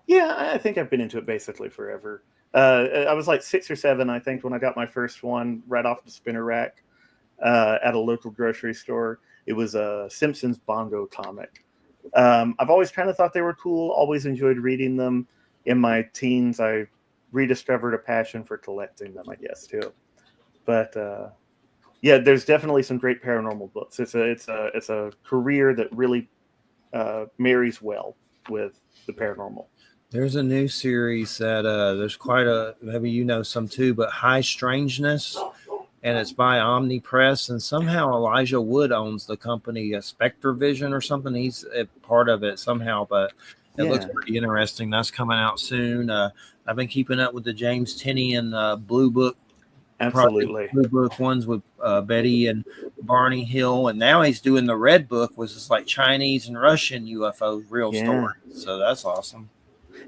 I think I've been into it basically forever. I was like 6 or 7, I think, when I got my first one right off the spinner rack at a local grocery store. It was a Simpsons Bongo comic. I've always kind of thought they were cool, always enjoyed reading them. In my teens, I rediscovered a passion for collecting them, I guess, too. But there's definitely some great paranormal books. It's a career that really marries well with the paranormal. There's a new series that there's quite maybe you know some too, but High Strangeness, and it's by Omni Press, and somehow Elijah Wood owns the company, Spectre Vision or something. He's a part of it somehow, but it looks pretty interesting. That's coming out soon. I've been keeping up with the James Tynion Blue Book. Absolutely. Blue Book ones with Betty and Barney Hill, and now he's doing the Red Book, which is like Chinese and Russian UFO real stories. So that's awesome.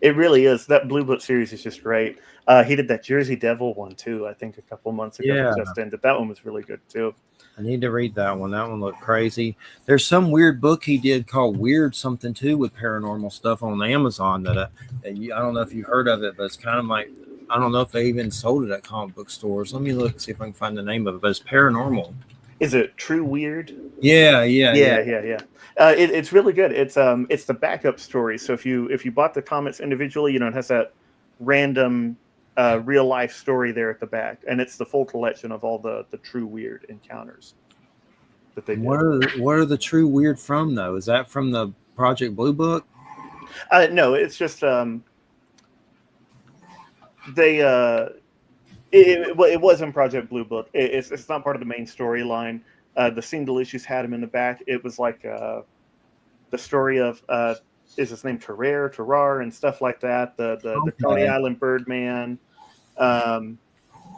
It really is. That Blue Book series is just great. He did that Jersey Devil one too, I think a couple months ago. Yeah. Just ended. That one was really good too. I need to read that one. That one looked crazy. There's some weird book he did called Weird something too with paranormal stuff on Amazon that I don't know if you heard of it, but it's kind of like, I don't know if they even sold it at comic book stores. Let me look and see if I can find the name of it, but it's paranormal. Is it True Weird? Yeah. It's really good. It's the backup story. So if you bought the comics individually, you know, it has that random real life story there at the back, and it's the full collection of all the True Weird encounters that they did. What are the True Weird from though? Is that from the Project Blue Book? No, it's just it was in Project Blue Book. It's not part of the main storyline. The single issues had him in the back. It was like the story of is his name Terrar and stuff like that. The Coney Island Birdman,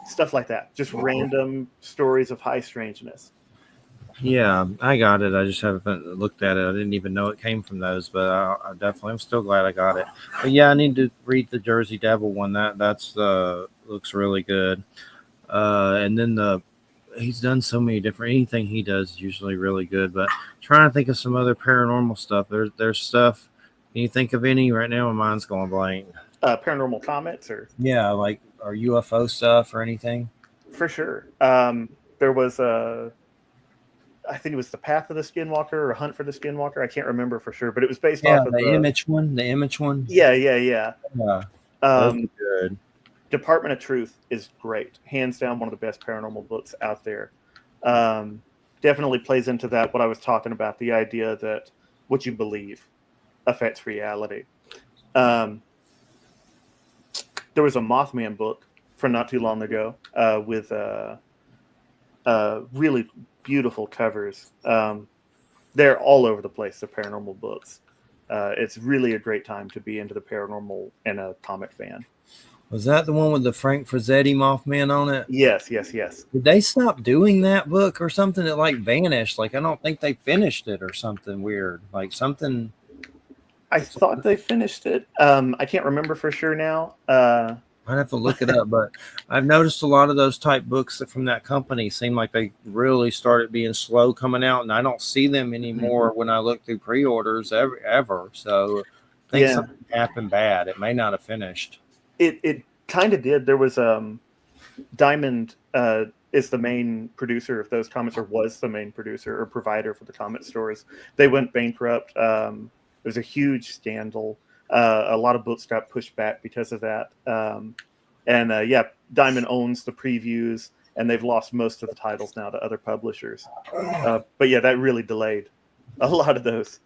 stuff like that. Just random stories of high strangeness. Yeah, I got it. I just haven't looked at it. I didn't even know it came from those, but I definitely, I'm still glad I got it. But yeah, I need to read the Jersey Devil one. That's looks really good. And then he's done so many different. Anything he does is usually really good. But trying to think of some other paranormal stuff. There's stuff. Can you think of any right now? My mind's going blank. Paranormal comments, or Yeah, like or UFO stuff or anything. for sure. There was I think it was the Path of the Skinwalker or Hunt for the Skinwalker. I can't remember for sure, but it was based Yeah, off of the image one. The image one. yeah, yeah, yeah. Yeah, those Um, are good. Department of Truth is great, hands down one of the best paranormal books out there. Definitely plays into that what I was talking about, the idea that what you believe affects reality. Um, there was a Mothman book from not too long ago with really beautiful covers. They're all over the place, the paranormal books. It's really a great time to be into the paranormal and a comic fan. Was that the one with the Frank Frazzetti Mothman on it? Yes, yes, yes. Did they stop doing that book or something? It like vanished. Like I don't think they finished it or something weird. Like something. I thought they finished it. I can't remember for sure now. I'd have to look it up, but I've noticed a lot of those type books from that company seem like they really started being slow coming out, and I don't see them anymore when I look through pre-orders ever. So I think something happened bad. It may not have finished. It kind of did. There was Diamond is the main producer of those comics, or was the main producer or provider for the comic stores. They went bankrupt. It was a huge scandal. A lot of books got pushed back because of that. Yeah, Diamond owns the previews, and they've lost most of the titles now to other publishers. But yeah, that really delayed a lot of those.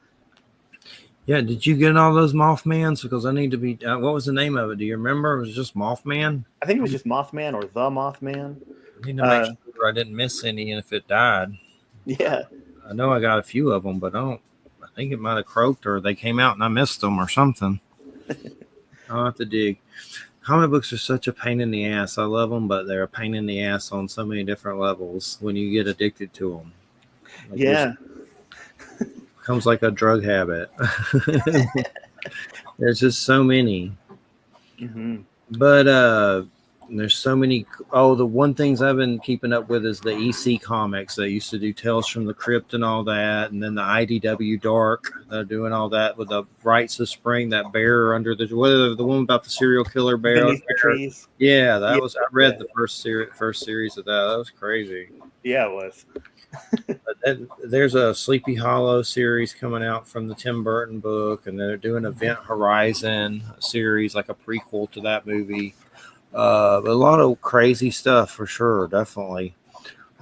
Yeah, did you get all those Mothmans? Because I need to be. What was the name of it? Do you remember? It was just Mothman. I think it was just Mothman or the Mothman. I need to make sure I didn't miss any, and if it died, Yeah, I know I got a few of them, but I don't. I think it might have croaked, or they came out and I missed them, or something. I'll have to dig. Comic books are such a pain in the ass. I love them, but they're a pain in the ass on so many different levels when you get addicted to them. Like yeah. Becomes like a drug habit. There's just so many. Mm-hmm. But there's so many. Oh, the one things I've been keeping up with is the EC comics. They used to do Tales from the Crypt and all that, and then the IDW Dark. They're doing all that with the Rites of Spring. That bear under the one about the serial killer bear. Beneath the trees. Yeah, that was. I read the first series of that. That was crazy. Yeah, it was. There's a Sleepy Hollow series coming out from the Tim Burton book, and they're doing Event Horizon series, like a prequel to that movie. A lot of crazy stuff for sure, definitely.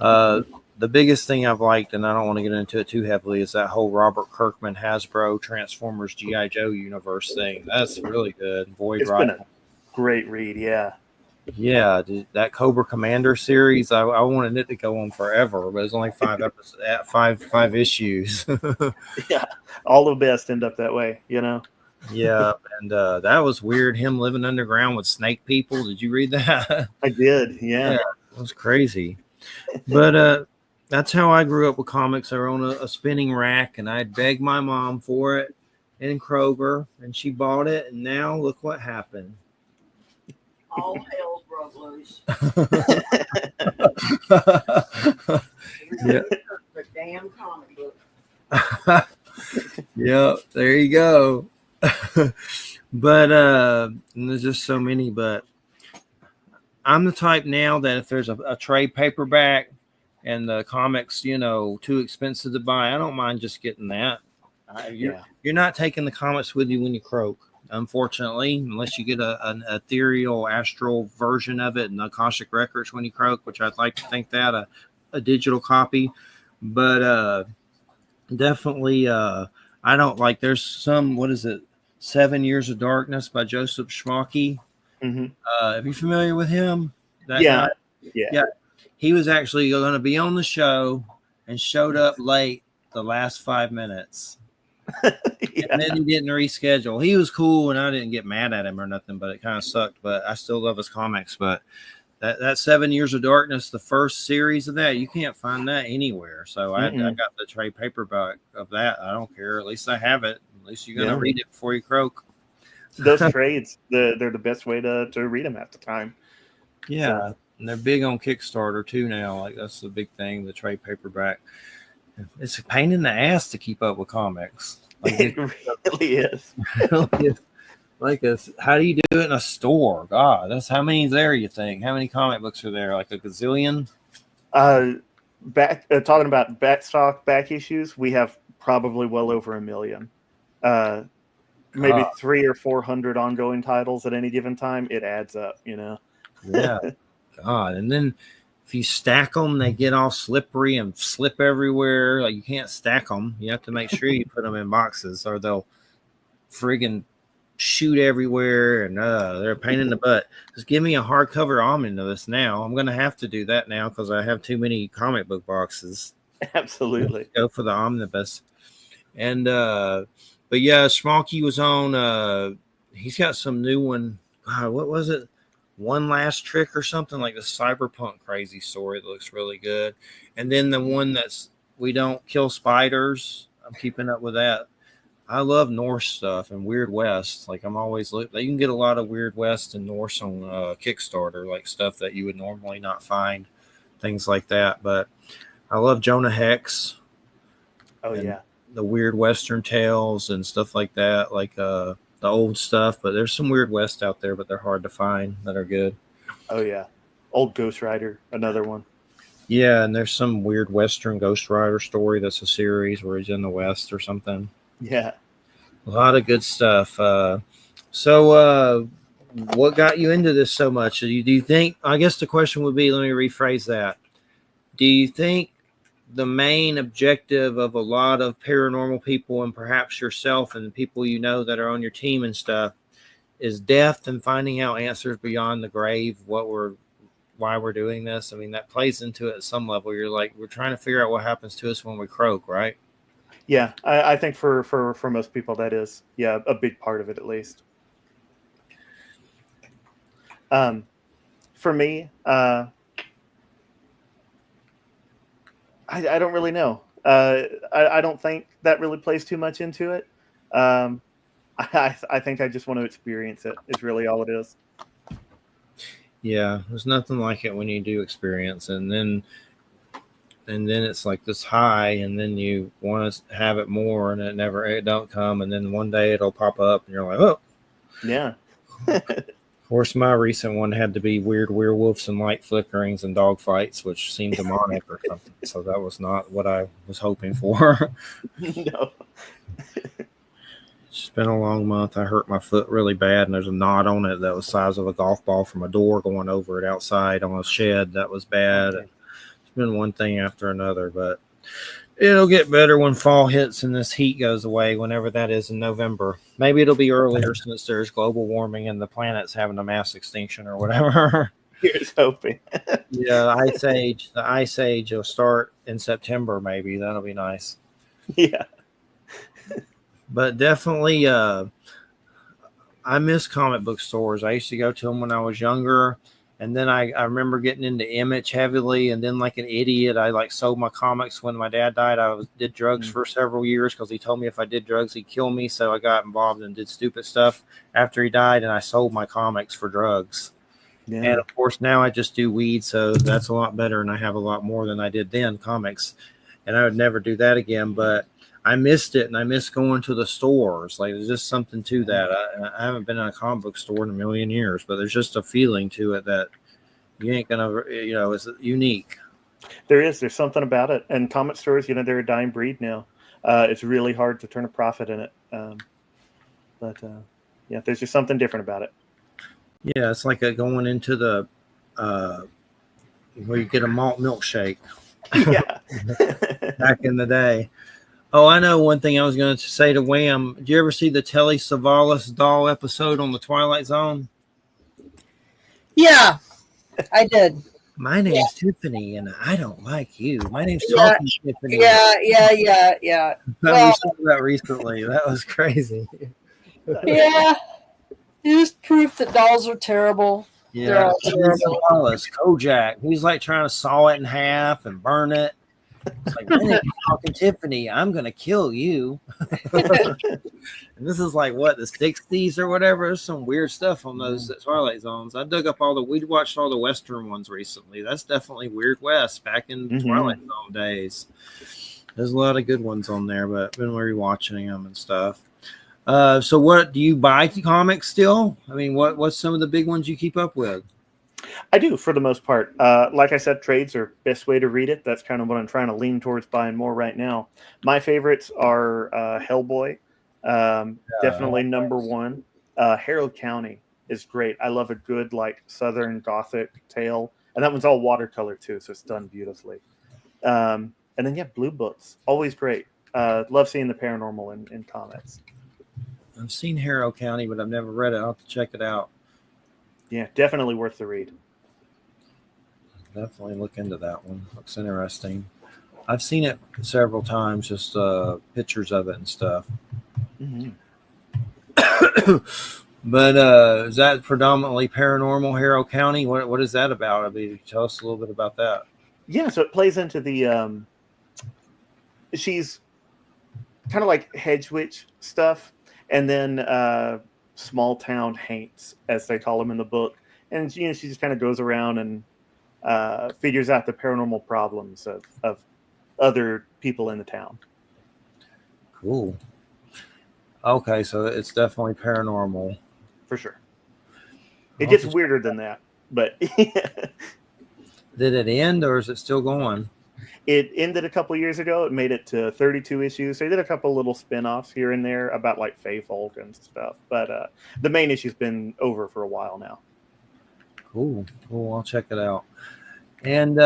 The biggest thing I've liked, and I don't want to get into it too heavily, is that whole Robert Kirkman Hasbro Transformers G.I. Joe universe thing. That's really good. It's been a great read, yeah. Yeah, that Cobra Commander series, I wanted it to go on forever, but it's only 5 episodes, five issues. Yeah, all the best end up that way, you know. Yeah, and that was weird. Him living underground with snake people. Did you read that? I did, yeah. That was crazy. But that's how I grew up with comics. I owned a spinning rack, and I'd beg my mom for it in Kroger, and she bought it. And now look what happened. All hell's broke loose. Yeah. The damn comic book. Yep, there you go. But there's just so many. But I'm the type now that if there's a trade paperback and the comics, too expensive to buy, I don't mind just getting that. You're not taking the comics with you when you croak. Unfortunately, unless you get an ethereal astral version of it in the Akashic Records when you croak, which I'd like to think that a digital copy, but definitely I don't like. There's some, what is it, 7 Years of Darkness by Joseph Schmocky. Mm-hmm. Are you familiar with him? Yeah. He was actually going to be on the show and showed up late the last 5 minutes. Yeah. And then he didn't reschedule. He was cool, and I didn't get mad at him or nothing, but it kind of sucked. But I still love his comics. But that 7 Years of Darkness, the first series of that, you can't find that anywhere. So I got the trade paperback of that. I don't care. At least I have it. At least you're gonna read it before you croak. Those trades, they're the best way to read them at the time. Yeah, so. And they're big on Kickstarter too now. Like that's the big thing, the trade paperback. It's a pain in the ass to keep up with comics. Like, it really is. Like how do you do it in a store? God, that's how many's there, you think? How many comic books are there? Like a gazillion? Back talking about back issues, we have probably well over 1 million. Maybe 300 or 400 ongoing titles at any given time. It adds up, you know. Yeah. God, and then if you stack them, they get all slippery and slip everywhere. Like you can't stack them. You have to make sure you put them in boxes, or they'll friggin' shoot everywhere, and they're a pain in the butt. Just give me a hardcover omnibus now. I'm gonna have to do that now because I have too many comic book boxes. Absolutely. Go for the omnibus. And but yeah, Schmalky was on. He's got some new one. God, what was it? One Last Trick or something, like the cyberpunk crazy story that looks really good. And then the one that's We Don't Kill Spiders. I'm keeping up with that. I love Norse stuff and Weird West. Like I'm always you can get a lot of Weird West and Norse on Kickstarter, like stuff that you would normally not find, things like that. But I love Jonah Hex. Oh yeah, the Weird Western tales and stuff like that, like the old stuff. But there's some Weird West out there, but they're hard to find that are good. Oh yeah, old Ghost Rider, another one. Yeah, and there's some Weird Western Ghost Rider story that's a series where he's in the West or something. Yeah. A lot of good stuff. So what got you into this so much? Do you think, I guess the question would be, let me rephrase that. Do you think the main objective of a lot of paranormal people and perhaps yourself and the people you know that are on your team and stuff is death and finding out answers beyond the grave, why we're doing this? I mean, that plays into it at some level. You're like, we're trying to figure out what happens to us when we croak, right? Yeah, I think for most people that is, yeah, a big part of it at least. For me, I don't really know. I don't think that really plays too much into it. I think I just want to experience it is really all it is. Yeah, there's nothing like it when you do experience, and then it's like this high, and then you want to have it more, and it don't come, and then one day it'll pop up, and you're like, oh, yeah. Of course, my recent one had to be weird werewolves and light flickerings and dog fights, which seemed demonic or something. So that was not what I was hoping for. No. It's been a long month. I hurt my foot really bad, and there's a knot on it that was the size of a golf ball from a door going over it outside on a shed. That was bad. Okay. Been one thing after another, but it'll get better when fall hits and this heat goes away, whenever that is in November. Maybe it'll be earlier since there's global warming and the planet's having a mass extinction or whatever. Here's hoping. Yeah, the ice age will start in September. Maybe that'll be nice. Yeah, but definitely I miss comic book stores. I used to go to them when I was younger. And then I remember getting into Image heavily, and then like an idiot, I like sold my comics when my dad died. Did drugs for several years because he told me if I did drugs, he'd kill me. So I got involved and did stupid stuff after he died, and I sold my comics for drugs. Yeah. And of course, now I just do weed, so that's a lot better, and I have a lot more than I did then, comics. And I would never do that again, but I missed it, and I miss going to the stores. Like, there's just something to that. I haven't been in a comic book store in a million years, but there's just a feeling to it that you ain't gonna, it's unique. There's something about it. And comic stores, they're a dying breed now. It's really hard to turn a profit in it. But there's just something different about it. Yeah, it's like going into the where you get a malt milkshake. Yeah. Back in the day. Oh, I know one thing I was going to say to Wham. Did you ever see the Telly Savalas doll episode on the Twilight Zone? Yeah, I did. My name's Tiffany, and I don't like you. My name's Talking Tiffany. Yeah. We saw that recently. That was crazy. Yeah. It is proof that dolls are terrible. Yeah, all terrible. Wallace, Kojak. He's like trying to saw it in half and burn it. It's like, my name's Talking Tiffany. I'm gonna kill you. And this is like what, the 60s or whatever. There's some weird stuff on those Twilight Zones. I dug up we watched all the Western ones recently. That's definitely Weird West back in Twilight Zone days. There's a lot of good ones on there, but I've been rewatching them and stuff. So what do you buy comics still? I mean, what's some of the big ones you keep up with? I do, for the most part. Like I said, trades are best way to read it. That's kind of what I'm trying to lean towards buying more right now. My favorites are Hellboy, definitely number one. Harold County is great. I love a good like Southern Gothic tale, and that one's all watercolor too, so it's done beautifully. And then Blue Books, always great. Love seeing the paranormal in comics. I've seen Harrow County, but I've never read it. I'll have to check it out. Yeah, definitely worth the read. Definitely look into that one. Looks interesting. I've seen it several times, just pictures of it and stuff. Mm-hmm. But is that predominantly paranormal, Harrow County? What is that about? I mean, tell us a little bit about that. Yeah, so it plays into the she's kind of like hedge witch stuff, and then small town haints, as they call them in the book. And she just kind of goes around and figures out the paranormal problems of other people in the town. Cool. Okay, so it's definitely paranormal. For sure. It gets weirder than that, but did it end or is it still going? It ended a couple years ago. It made it to 32 issues. They did a couple little spin-offs here and there about like Fae folk and stuff, but the main issue's been over for a while now. Cool. I'll check it out. And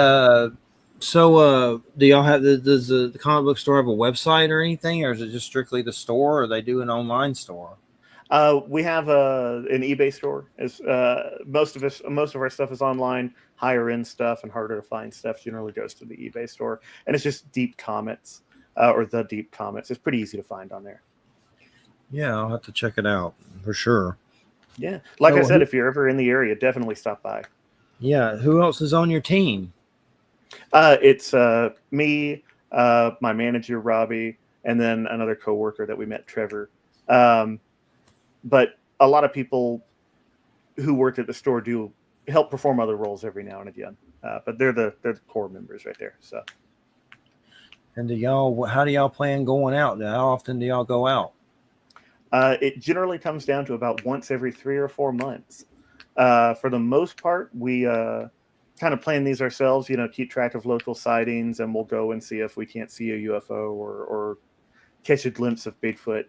so do y'all have does the comic book store have a website or anything, or is it just strictly the store, or they do an online store? We have an eBay store. Most of our stuff is online. Higher end stuff and harder to find stuff generally goes to the eBay store, and it's just Deep Comics or the Deep Comics. It's pretty easy to find on there. Yeah, I'll have to check it out for sure. Yeah, like I said, if you're ever in the area, definitely stop by. Yeah, who else is on your team? It's me, my manager Robbie, and then another coworker that we met, Trevor. But a lot of people who worked at the store do help perform other roles every now and again. But they're the core members right there. So. And how do y'all plan going out? How often do y'all go out? It generally comes down to about once every 3 or 4 months. For the most part, we kind of plan these ourselves, keep track of local sightings, and we'll go and see if we can't see a UFO or catch a glimpse of Bigfoot.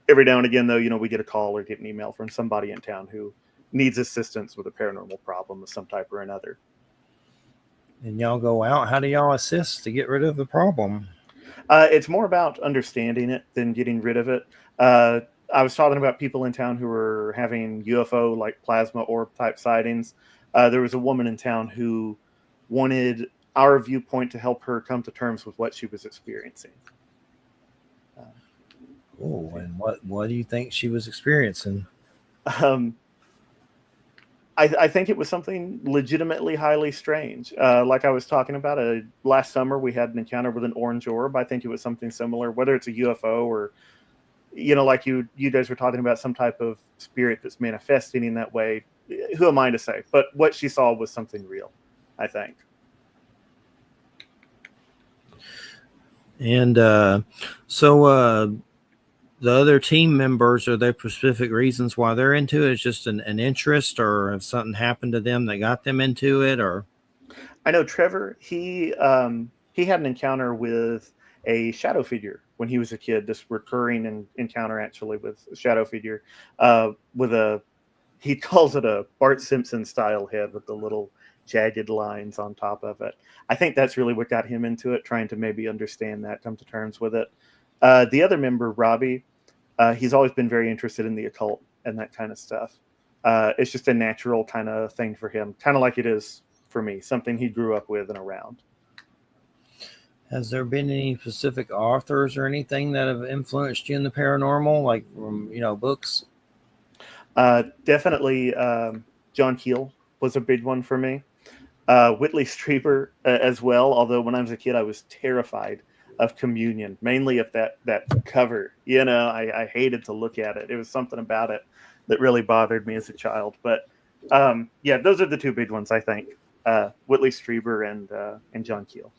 Every now and again, though, we get a call or get an email from somebody in town who needs assistance with a paranormal problem of some type or another. And y'all go out. How do y'all assist to get rid of the problem? It's more about understanding it than getting rid of it. I was talking about people in town who were having UFO, like plasma orb type sightings. There was a woman in town who wanted our viewpoint to help her come to terms with what she was experiencing. Oh, and what do you think she was experiencing? I think it was something legitimately highly strange. Like I was talking about, last summer we had an encounter with an orange orb. I think it was something similar, whether it's a UFO or, like you guys were talking about some type of spirit that's manifesting in that way. Who am I to say? But what she saw was something real, I think. And so the other team members, are there specific reasons why they're into it? It's just an interest, or if something happened to them that got them into it? Or I know Trevor, he had an encounter with a shadow figure when he was a kid, this recurring encounter actually with a shadow figure he calls it a Bart Simpson style head with the little jagged lines on top of it. I think that's really what got him into it, trying to maybe understand that, come to terms with it. The other member, Robbie, he's always been very interested in the occult and that kind of stuff. It's just a natural kind of thing for him, kind of like it is for me, something he grew up with and around. has there been any specific authors or anything that have influenced you in the paranormal, like from books? Definitely John Keel was a big one for me. Whitley Strieber as well. Although when I was a kid, I was terrified of Communion, mainly of that cover. I hated to look at it. It was something about it that really bothered me as a child. But yeah, those are the two big ones, I think. Whitley Strieber and John Keel.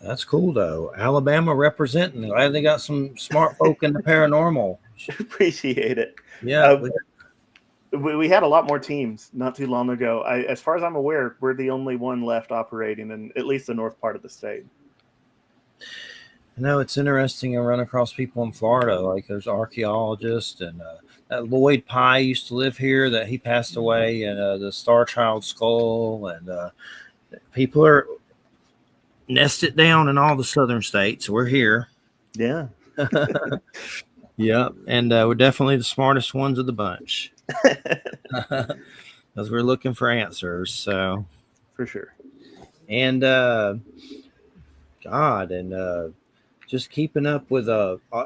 That's cool though. Alabama representing. Glad they got some smart folk in the paranormal. Appreciate it. Yeah. We had a lot more teams not too long ago. As far as I'm aware, we're the only one left operating in at least the north part of the state. It's interesting. I run across people in Florida, like there's archaeologists, and that Lloyd Pye used to live here. That he passed away, and the Star Child skull, and people are nested down in all the southern states. We're here. Yeah. Yeah, and we're definitely the smartest ones of the bunch. Because we're looking for answers, so for sure. And just keeping up with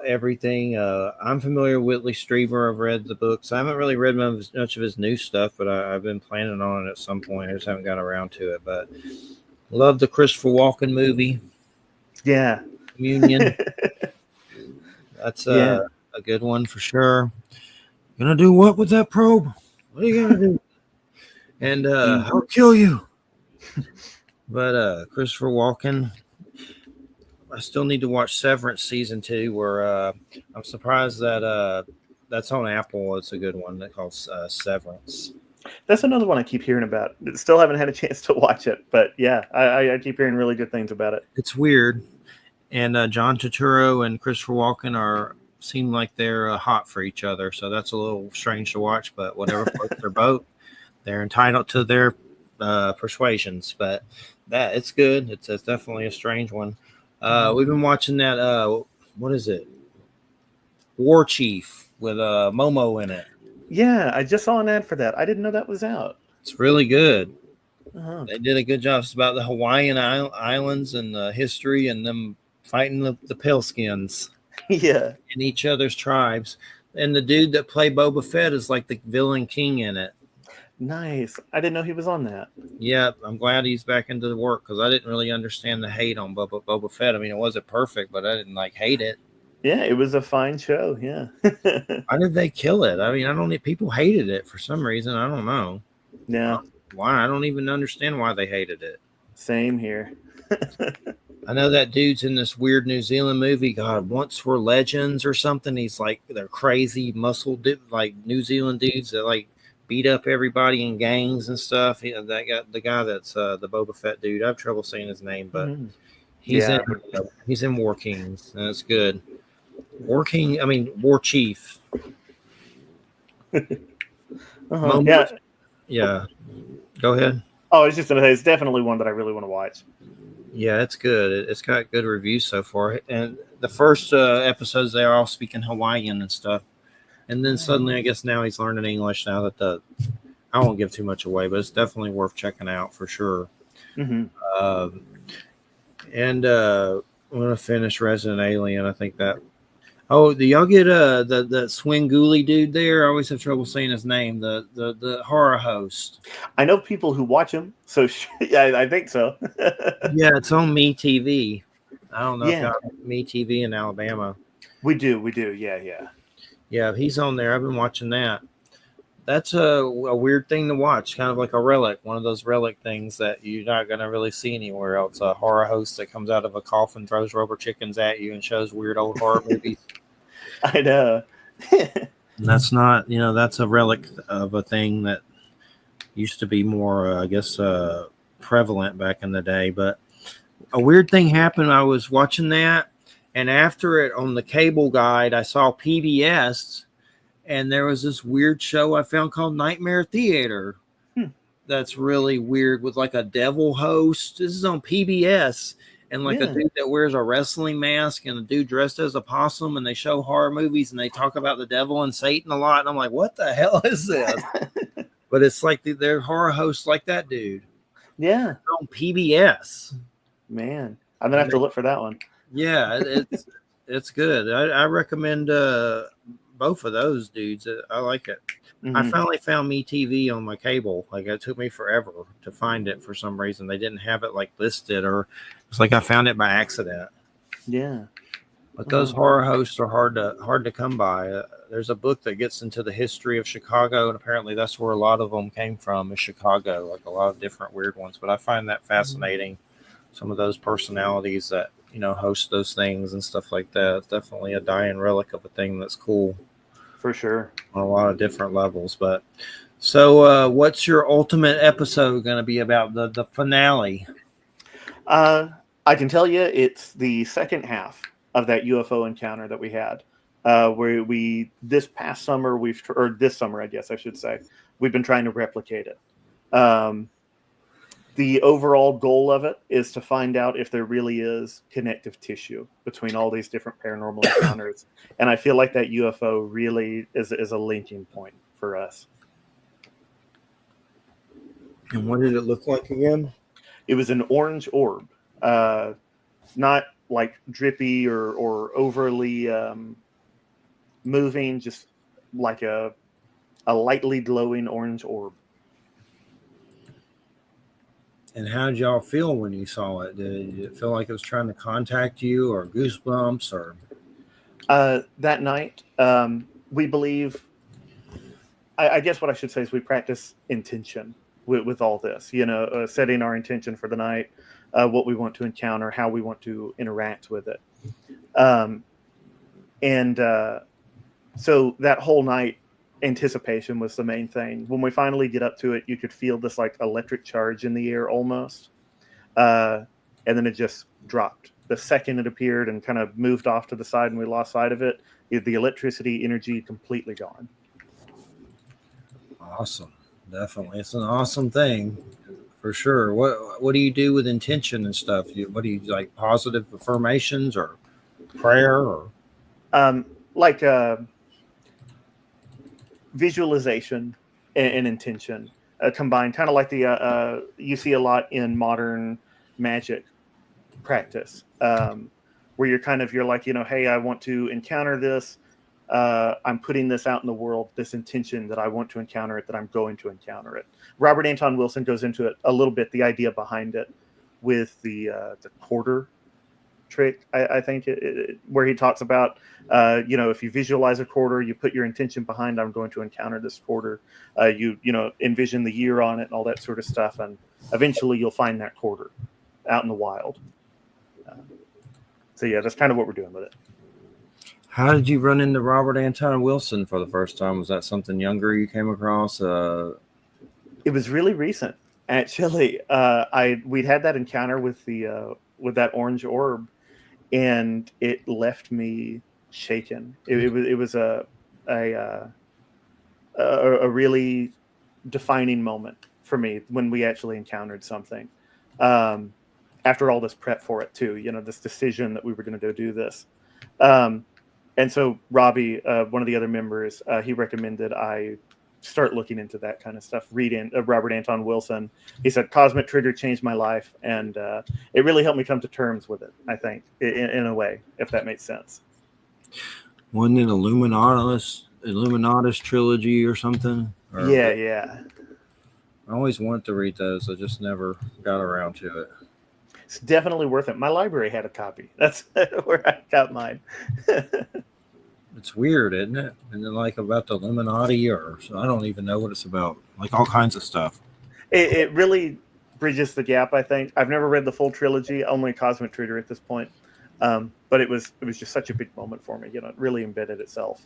everything. I'm familiar with Whitley Strieber. I've read the books. I haven't really read much of his new stuff, but I've been planning on it at some point. I just haven't got around to it. But love the Christopher Walken movie. Yeah, Communion. That's a good one for sure. Gonna do what with that probe? What are you gonna do? And I'll kill you. But Christopher Walken, I still need to watch Severance season 2. Where I'm surprised that that's on Apple. It's a good one that calls Severance. That's another one I keep hearing about. Still haven't had a chance to watch it, but yeah, I keep hearing really good things about it. It's weird, and John Turturro and Christopher Walken seem like they're hot for each other, so that's a little strange to watch. But whatever floats their boat, they're entitled to their persuasions. But it's good. It's definitely a strange one. We've been watching that. What is it? War Chief with Momo in it. Yeah, I just saw an ad for that. I didn't know that was out. It's really good. Uh-huh. They did a good job. It's about the Hawaiian Islands and the history and them fighting the pale skins. Yeah. In each other's tribes. And the dude that played Boba Fett is like the villain king in it. Nice. I didn't know he was on that. Yeah, I'm glad he's back into the work because I didn't really understand the hate on Boba Fett. I mean, it wasn't perfect, but I didn't hate it. Yeah, it was a fine show. Yeah. Why did they kill it? I mean, people hated it for some reason. I don't know. Yeah. Why? I don't even understand why they hated it. Same here. I know that dude's in this weird New Zealand movie. God, Once Were Legends or something. He's they're crazy muscle, New Zealand dudes that beat up everybody in gangs and stuff. The guy that's the Boba Fett dude. I have trouble saying his name, but he's in War Kings, and it's good. War Chief. Uh-huh. Yeah. Go ahead. Oh, I was just gonna say it's definitely one that I really want to watch. Yeah, it's good. It's got good reviews so far, and the first episodes they are all speaking Hawaiian and stuff, and then suddenly I guess now he's learning English. Now that I won't give too much away, but it's definitely worth checking out for sure. Mm-hmm. And I'm gonna finish Resident Alien. I think that. Oh, do y'all get the Swingoolie dude there? I always have trouble saying his name. The horror host. I know people who watch him, so yeah, I think so. Yeah, it's on MeTV. I don't know if y'all have MeTV in Alabama. We do. Yeah. Yeah, he's on there. I've been watching that. That's a weird thing to watch, kind of like a relic, one of those relic things that you're not going to really see anywhere else. A horror host that comes out of a coffin, throws rubber chickens at you, and shows weird old horror movies. I know. That's not, that's a relic of a thing that used to be more, I guess, prevalent back in the day. But a weird thing happened. I was watching that, and after it on the cable guide, I saw PBS. And there was this weird show I found called Nightmare Theater. That's really weird with a devil host. This is on PBS. And a dude that wears a wrestling mask and a dude dressed as a possum. And they show horror movies and they talk about the devil and Satan a lot. And I'm like, what the hell is this? But it's they're horror hosts like that dude. Yeah. It's on PBS. Man, I'm going to have to look for that one. Yeah, it's good. I recommend both of those dudes. I like it. I Mhm. finally found MeTV on my cable. Like it took me forever to find it for some reason. They didn't have it like listed, or it's like I found it by accident. Yeah. But those Wow. horror hosts are hard to come by. There's a book that gets into the history of Chicago, and apparently that's where a lot of them came from, is Chicago. Like a lot of different weird ones. But I find that fascinating. Some of those personalities that host those things and stuff like that. It's definitely a dying relic of a thing that's cool For sure. on a lot of different levels. But so, what's your ultimate episode going to be about? The finale? I can tell you it's the second half of that UFO encounter that we had. Where this past summer or this summer, I guess I should say, we've been trying to replicate it. The overall goal of it is to find out if there really is connective tissue between all these different paranormal encounters, and I feel like that UFO really is a linking point for us. And what did it look like again? It was an orange orb, not like drippy or overly moving, just like a lightly glowing orange orb. And how did y'all feel when you saw it? Did it feel like it was trying to contact you, or goosebumps, or? That night, we believe. I guess what I should say is we practice intention with all this. Setting our intention for the night, what we want to encounter, how we want to interact with it, and so that whole night, anticipation was the main thing. When we finally get up to it, you could feel this like electric charge in the air almost, and then it just dropped. The second it appeared and kind of moved off to the side and we lost sight of it, the electricity energy completely gone. Awesome. Definitely. It's an awesome thing for sure. What do you do with intention and stuff? What do you like, positive affirmations or prayer or? Like visualization and intention combined, kind of like the you see a lot in modern magic practice, where you're like, hey, I want to encounter this. I'm putting this out in the world, this intention that I want to encounter it, that I'm going to encounter it. Robert Anton Wilson goes into it a little bit, the idea behind it, with the quarter trick, I think, where he talks about, if you visualize a quarter, you put your intention behind, I'm going to encounter this quarter. You envision the year on it and all that sort of stuff, and eventually you'll find that quarter out in the wild. So yeah, that's kind of what we're doing with it. How did you run into Robert Anton Wilson for the first time? Was that something younger you came across? It was really recent, actually. We'd had that encounter with that orange orb, and it left me shaken. It was a really defining moment for me when we actually encountered something. After all this prep for it too, this decision that we were going to go do this. And so Robbie, one of the other members, he recommended I start looking into that kind of stuff, reading Robert Anton Wilson. He said Cosmic Trigger changed my life, and it really helped me come to terms with it, I think, in a way, if that makes sense. Wasn't it Illuminatus trilogy or something? Yeah. I always wanted to read those. I just never got around to it. It's definitely worth it. My library had a copy. That's where I got mine. It's weird, isn't it? And then like about the Illuminati, or so I don't even know what it's about. Like all kinds of stuff. It really bridges the gap, I think. I've never read the full trilogy, only Cosmic Trigger at this point. But it was just such a big moment for me. It really embedded itself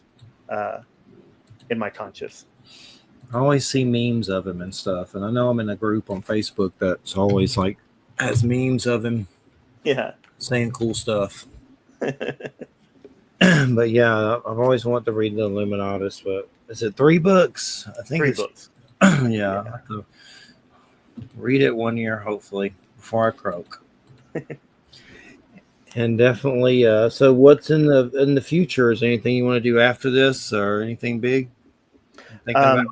in my conscious. I always see memes of him and stuff, and I know I'm in a group on Facebook that's always like has memes of him, saying cool stuff. But yeah, I've always wanted to read the Illuminatus. But is it 3 books? I think 3 it's books. Yeah, I have to read it one year, hopefully, before I croak. And definitely. So, what's in the future? Is there anything you want to do after this, or anything big? Thinking about?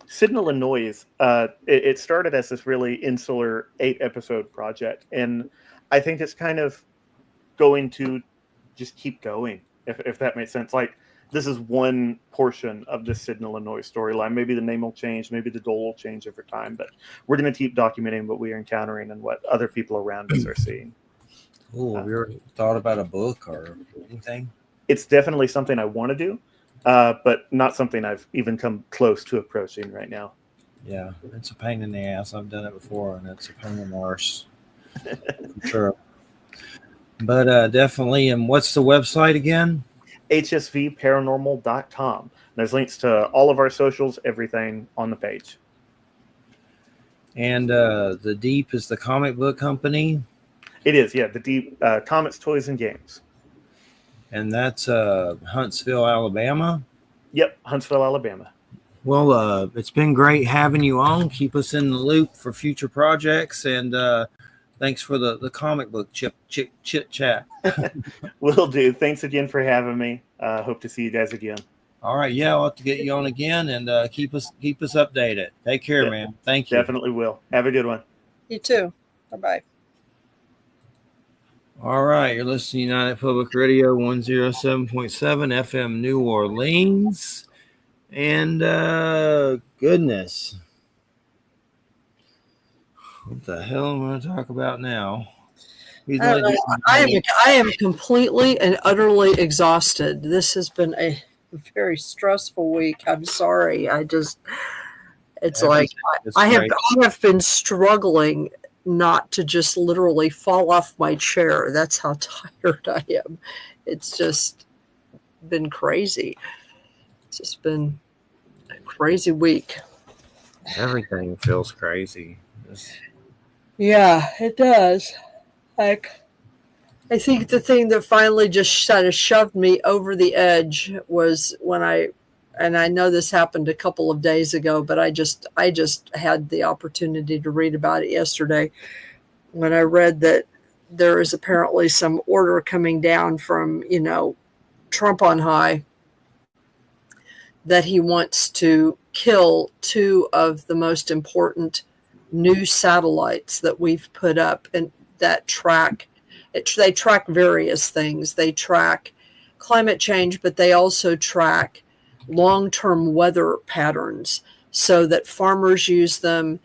Signal and Noise. It started as this really insular 8-episode project, and I think it's kind of going to just keep going, if that makes sense. Like this is one portion of the Sid, Illinois storyline. Maybe the name will change, maybe the goal will change over time, but we're going to keep documenting what we are encountering and what other people around us are seeing. Cool. Have you ever thought about a book or anything? It's definitely something I want to do, but not something I've even come close to approaching right now. Yeah, it's a pain in the ass. I've done it before, and it's a pain in the arse. For sure. But definitely. And what's the website again? hsvparanormal.com. There's links to all of our socials, everything on the page. And the Deep is the comic book company. It is, yeah. The Deep Comics, Toys, and Games. And that's Huntsville, Alabama. Yep, Huntsville, Alabama. Well, it's been great having you on. Keep us in the loop for future projects. And thanks for the comic book chit chat. Will do. Thanks again for having me. Hope to see you guys again. All right. Yeah, I'll have to get you on again and keep us updated. Take care, Yeah, man. Thank you. Definitely will. Have a good one. You too. Bye-bye. All right. You're listening to United Public Radio 107.7 FM New Orleans. And goodness. What the hell am I going to talk about now? I am completely and utterly exhausted. This has been a very stressful week. I'm sorry. It's like I have been struggling not to just literally fall off my chair. That's how tired I am. It's just been crazy. It's just been a crazy week. Everything feels crazy. Yeah, it does. Like, I think the thing that finally just kind of shoved me over the edge was when I know this happened a couple of days ago, but I just had the opportunity to read about it yesterday when I read that there is apparently some order coming down from, Trump on high that he wants to kill two of the most important new satellites that we've put up and that they track various things. They track climate change, but they also track long-term weather patterns so that farmers use them,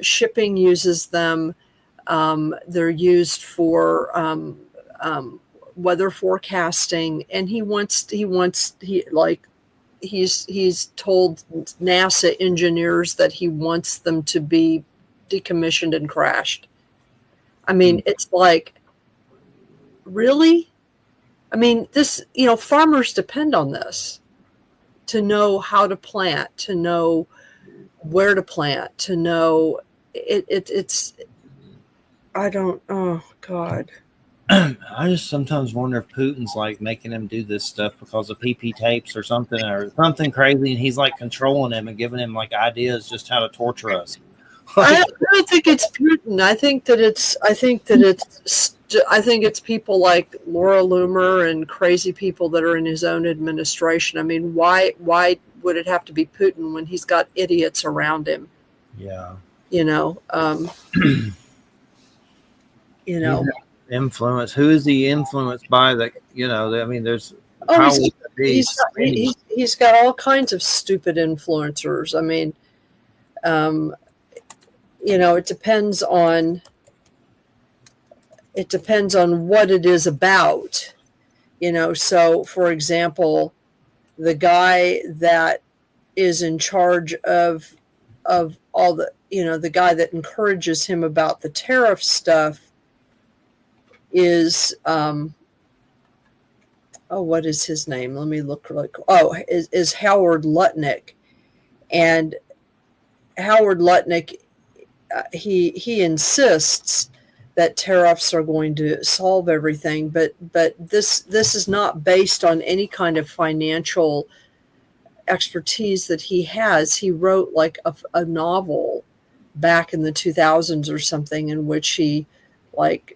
shipping uses them. They're used for weather forecasting, and he's told NASA engineers that he wants them to be decommissioned and crashed. I mean, it's like, really? I mean, this, farmers depend on this to know how to plant, to know where to plant, to know it's, oh God. I just sometimes wonder if Putin's like making him do this stuff because of PP tapes or something crazy, and he's like controlling him and giving him like ideas just how to torture us. I don't think it's Putin. I think it's people like Laura Loomer and crazy people that are in his own administration. I mean, why would it have to be Putin when he's got idiots around him? Yeah. Influence. Who is he influenced by? That I mean, there's. He's got all kinds of stupid influencers. I mean, it depends on what it is about. So for example, the guy that is in charge of all the the guy that encourages him about the tariff stuff is what is his name? Let me look. Is Howard Lutnick. And Howard Lutnick, he insists that tariffs are going to solve everything, but this is not based on any kind of financial expertise that he has. He wrote like a novel back in the 2000s or something, in which he, like,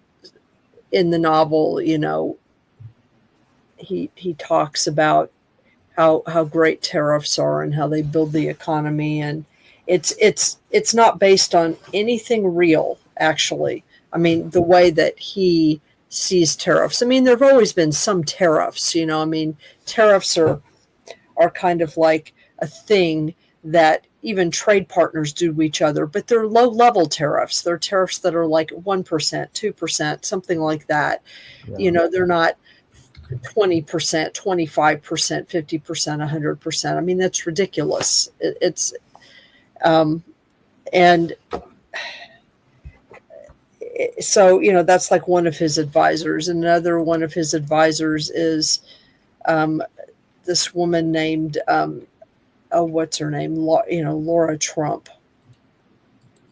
in the novel, he talks about how great tariffs are and how they build the economy, and it's not based on anything real, actually. I mean, the way that he sees tariffs. I mean, there have always been some tariffs, you know. I mean, tariffs are kind of like a thing that even trade partners do to each other, but they're low level tariffs. They're tariffs that are like 1%, 2%, something like that. Yeah. You know, they're not 20%, 25%, 50%, 100%. I mean, that's ridiculous. And so, you know, that's like one of his advisors. Another one of his advisors is this woman named, what's her name? Laura Trump.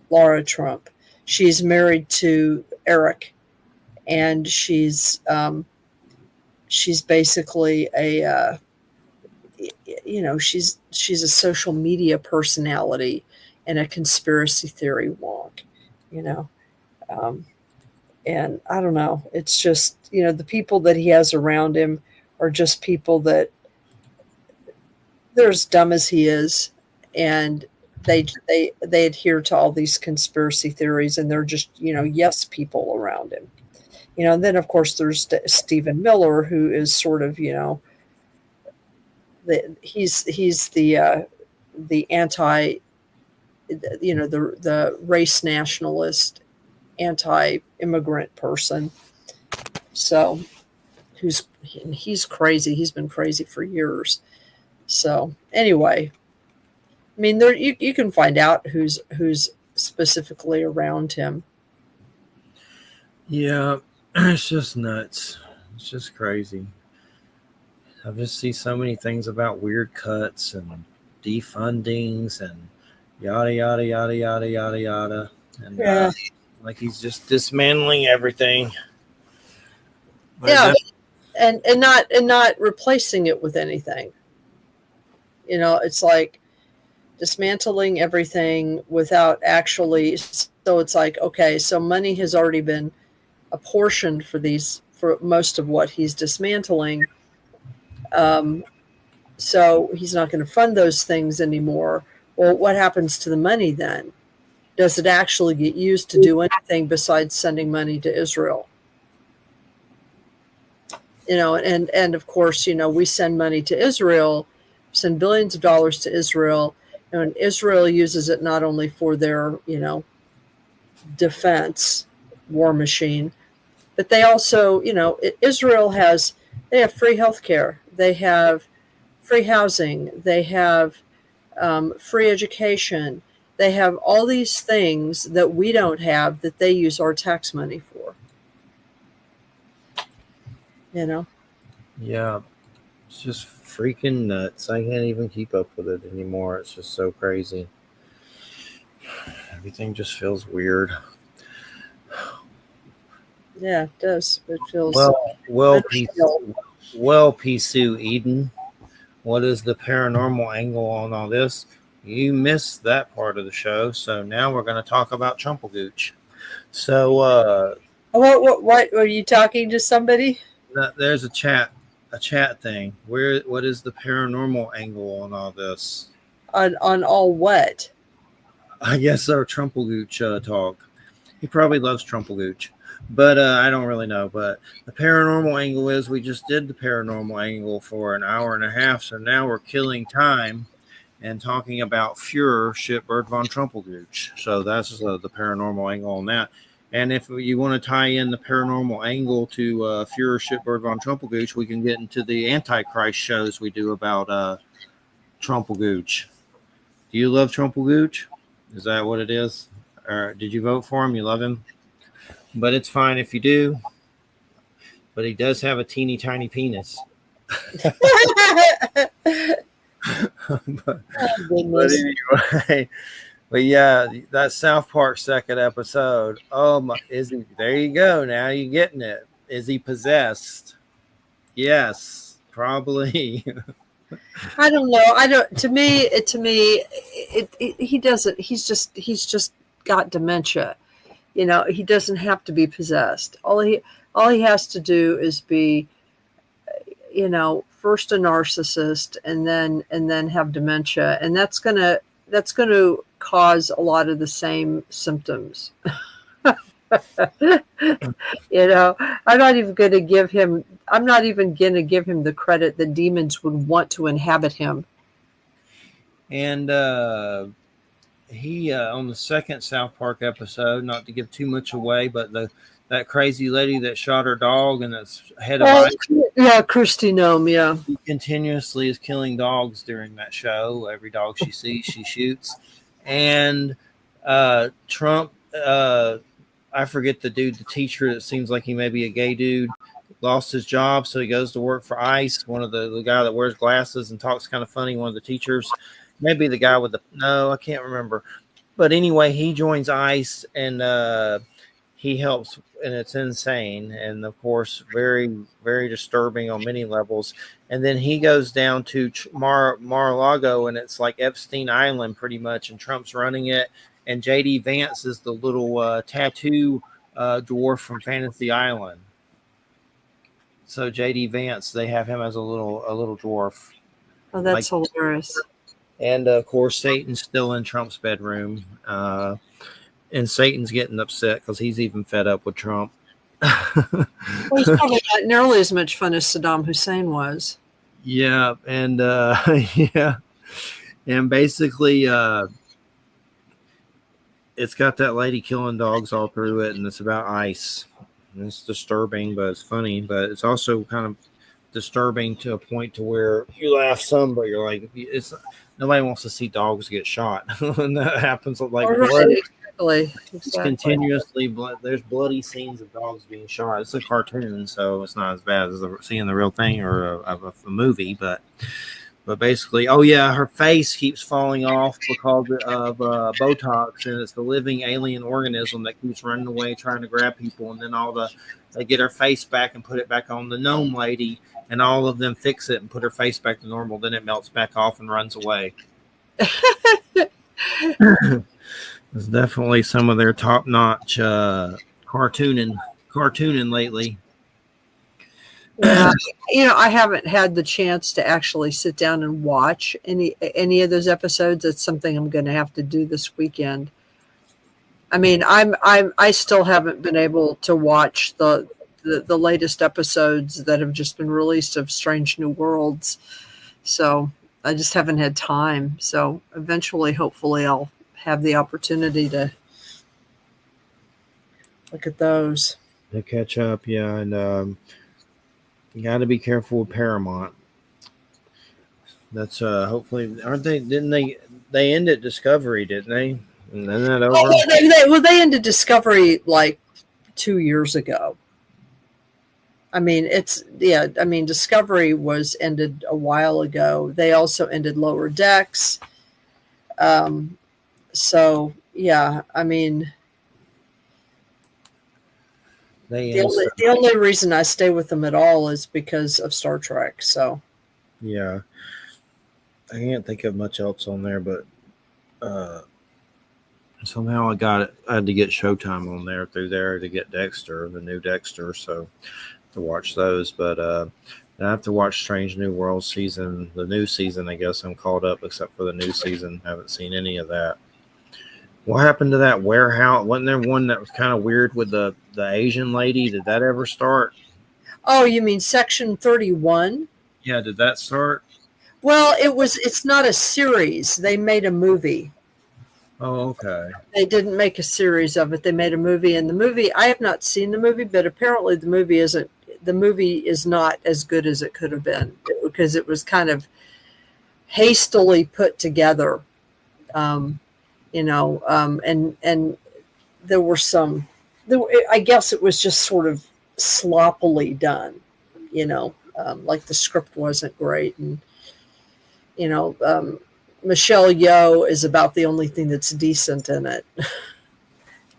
Laura Trump. She's married to Eric, and she's basically a, she's a social media personality and a conspiracy theory wonk, you know. And I don't know. It's just, you know, the people that he has around him are just people that they're as dumb as he is, and they adhere to all these conspiracy theories, and they're just, you know, yes people around him. You know, and then of course there's Stephen Miller, who is sort of, you know, he's the anti, you know, the race nationalist, anti-immigrant person. So he's crazy. He's been crazy for years. So anyway, I mean, there you can find out who's specifically around him. Yeah, it's just nuts. It's just crazy. I just see so many things about weird cuts and defundings and yada yada yada yada yada yada. And Yeah. like he's just dismantling everything. But Yeah, and not replacing it with anything. You know, it's like dismantling everything without actually. So it's like, okay, so money has already been apportioned for most of what he's dismantling. So he's not going to fund those things anymore. Well, what happens to the money then? Does it actually get used to do anything besides sending money to Israel? You know, and of course, you know, we send money to Israel, send billions of dollars to Israel, and Israel uses it not only for their, you know, defense war machine, but they also, you know, they have free healthcare, they have free housing, they have free education, they have all these things that we don't have that they use our tax money for. You know? yeah, it's just freaking nuts. I can't even keep up with it anymore. It's just so crazy. Everything just feels weird. Yeah, it does. It feels P. Sue Eden. What is the paranormal angle on all this? You missed that part of the show, so now we're going to talk about Trumplegooch. So, what are you talking to somebody? There's a chat thing. What is the paranormal angle on all this? On all what? I guess our Trumplegooch talk. He probably loves Trumplegooch, but I don't really know. But the paranormal angle is we just did the paranormal angle for an hour and a half, so now we're killing time and talking about Fuhrer Shipbird von Trumplegooch. So that's the paranormal angle on that. And if you want to tie in the paranormal angle to Fuhrer Shipbird von Trumplegooch, we can get into the Antichrist shows we do about Trumplegooch. Do you love Trumplegooch? Is that what it is? Or did you vote for him? You love him? But it's fine if you do. But he does have a teeny tiny penis. but anyway, but yeah, that South Park second episode. Oh my, is he? There you go. Now you're getting it. Is he possessed? Yes, probably. I don't know. I don't. To me, he doesn't. He's just got dementia. You know, he doesn't have to be possessed. All he has to do is be, you know, first a narcissist and then have dementia, and that's gonna cause a lot of the same symptoms. You know, I'm not even going to give him. I'm not even going to give him the credit that demons would want to inhabit him. And he on the second South Park episode, not to give too much away, but that crazy lady that shot her dog and that's head of Oh, ice, yeah, Christy Nome. Yeah. she continuously is killing dogs during that show. Every dog she sees, she shoots. And Trump, I forget the dude, the teacher that seems like he may be a gay dude, lost his job, so he goes to work for ICE. One of the guy that wears glasses and talks kind of funny, one of the teachers, maybe the guy with the no, I can't remember. But anyway, he joins ICE and he helps, and it's insane, and of course, very, very disturbing on many levels. And then he goes down to Mar-a-Lago, and it's like Epstein Island, pretty much, and Trump's running it. And JD Vance is the little tattoo dwarf from Fantasy Island. So JD Vance, they have him as a little dwarf. Oh, that's hilarious. And of course, Satan's still in Trump's bedroom. And Satan's getting upset because he's even fed up with Trump. Well, he's probably not nearly as much fun as Saddam Hussein was. Yeah, and yeah, and basically, it's got that lady killing dogs all through it, and it's about ICE. And it's disturbing, but it's funny. But it's also kind of disturbing to a point to where you laugh some, but you're like, it's nobody wants to see dogs get shot, and that happens like. Exactly. It's continuously there's bloody scenes of dogs being shot. It's a cartoon, so it's not as bad as seeing the real thing or a movie. But basically, oh yeah, her face keeps falling off because of Botox, and it's the living alien organism that keeps running away trying to grab people. And then they get her face back and put it back on the gnome lady, and all of them fix it and put her face back to normal. Then it melts back off and runs away. It's definitely some of their top-notch cartooning lately. Yeah, I haven't had the chance to actually sit down and watch any of those episodes. It's something I'm going to have to do this weekend. I mean, I still haven't been able to watch the latest episodes that have just been released of Strange New Worlds. So I just haven't had time. So eventually, hopefully, I'll have the opportunity to look at those. To catch up, yeah, and you got to be careful with Paramount. That's hopefully, aren't they? Didn't they ended Discovery? Didn't they? And then that over. Oh, they ended Discovery like 2 years ago. I mean, Discovery was ended a while ago. They also ended Lower Decks. So yeah, I mean, the only reason I stay with them at all is because of Star Trek. So yeah, I can't think of much else on there, but somehow I had to get Showtime on there through there to get Dexter, the new Dexter, so to watch those. But I have to watch Strange New World the new season. I guess I'm caught up, except for the new season. Haven't seen any of that. What happened to that warehouse? Wasn't there one that was kind of weird with the Asian lady? Did that ever start? Oh, you mean Section 31? Yeah, did that start? Well, it's not a series. They made a movie. Oh, okay. They didn't make a series of it. They made a movie, and the movie, I have not seen the movie, but apparently the movie is not as good as it could have been because it was kind of hastily put together. And there were I guess it was just sort of sloppily done, like the script wasn't great. And, Michelle Yeoh is about the only thing that's decent in it.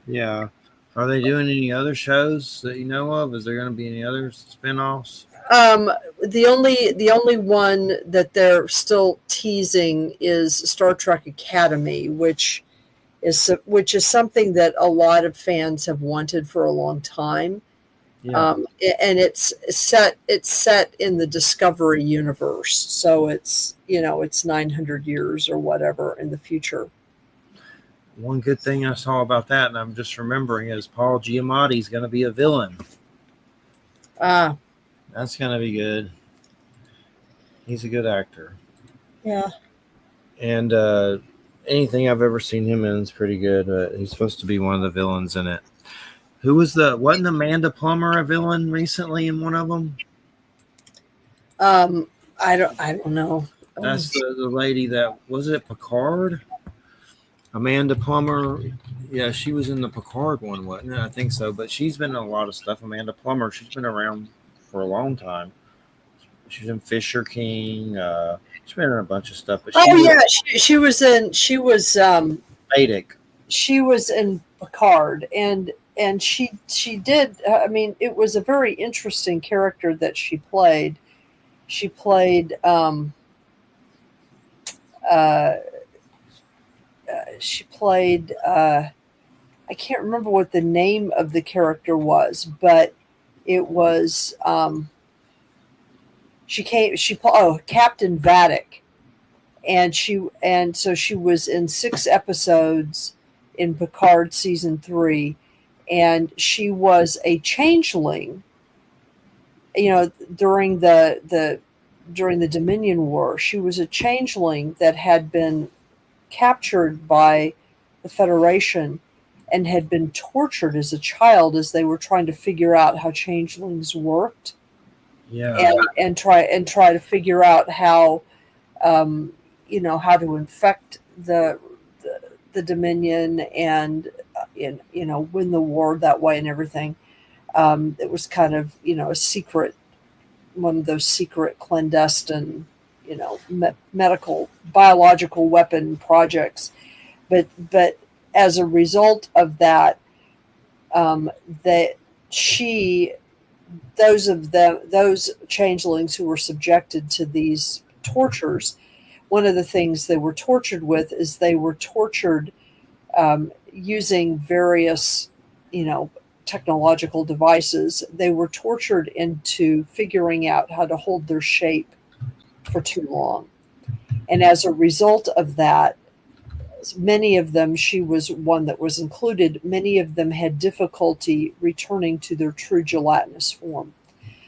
Yeah. Are they doing any other shows that you know of? Is there going to be any other spinoffs? The only one that they're still teasing is Star Trek Academy, which is something that a lot of fans have wanted for a long time. Yeah. And it's set in the Discovery universe, so it's 900 years or whatever in the future. One good thing I saw about that, and I'm just remembering, is Paul Giamatti's going to be a villain. Ah, That's gonna be good. He's a good actor, yeah. and anything I've ever seen him in is pretty good. He's supposed to be one of the villains in it. Who was wasn't Amanda Plummer a villain recently in one of them? Um, I don't know. That's the lady that was it Picard? Amanda Plummer. Yeah, she was in the Picard one, wasn't it? I think so. But she's been in a lot of stuff. Amanda Plummer, she's been around for a long time. She's in Fisher King. She's been in a bunch of stuff, but Oh she was yeah, Vedic. she was in Picard, and she did. I mean, it was a very interesting character that she played. She played uh, she played I can't remember what the name of the character was, but it was Captain Vatic, and so she was in 6 episodes in Picard season 3, and she was a changeling. You know, during the Dominion War, she was a changeling that had been captured by the Federation and had been tortured as a child as they were trying to figure out how changelings worked, Yeah, and try to figure out how how to infect the Dominion and win the war that way and everything. It was kind of a secret, one of those secret clandestine medical biological weapon projects, but as a result of that, that she those changelings who were subjected to these tortures, one of the things they were tortured with is they were tortured using various technological devices. They were tortured into figuring out how to hold their shape for too long, and as a result of that, many of them, she was one that was included, many of them had difficulty returning to their true gelatinous form.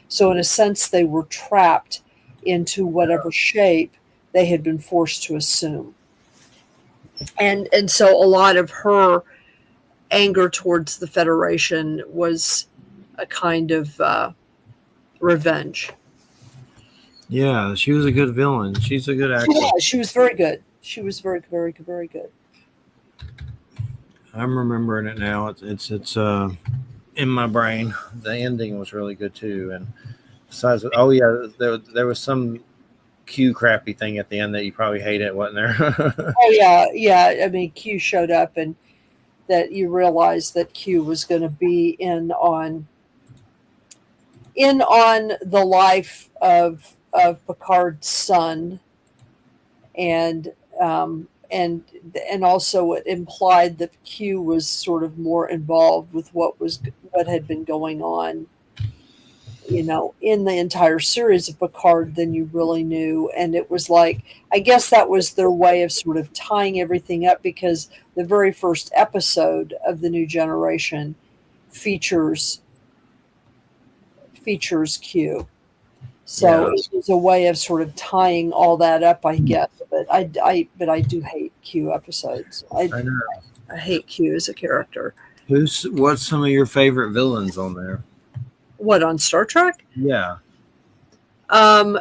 So in a sense, they were trapped into whatever shape they had been forced to assume. And so a lot of her anger towards the Federation was a kind of revenge. yeah, she was a good villain. She's a good actor. Yeah, she was very good. She was very, very, very good. I'm remembering it now. It's in my brain. The ending was really good too, and besides, oh yeah, there was some Q crappy thing at the end that you probably hated, wasn't there? Oh yeah, yeah. I mean, Q showed up, and that you realized that Q was going to be in on the life of Picard's son, and and also it implied that Q was sort of more involved with what had been going on, in the entire series of Picard than you really knew. And it was like, I guess that was their way of sort of tying everything up, because the very first episode of the New Generation features Q. So Yeah. it was a way of sort of tying all that up, I guess. But I do hate Q episodes. I know. I hate Q as a character. What's some of your favorite villains on there? What, on Star Trek? Yeah. And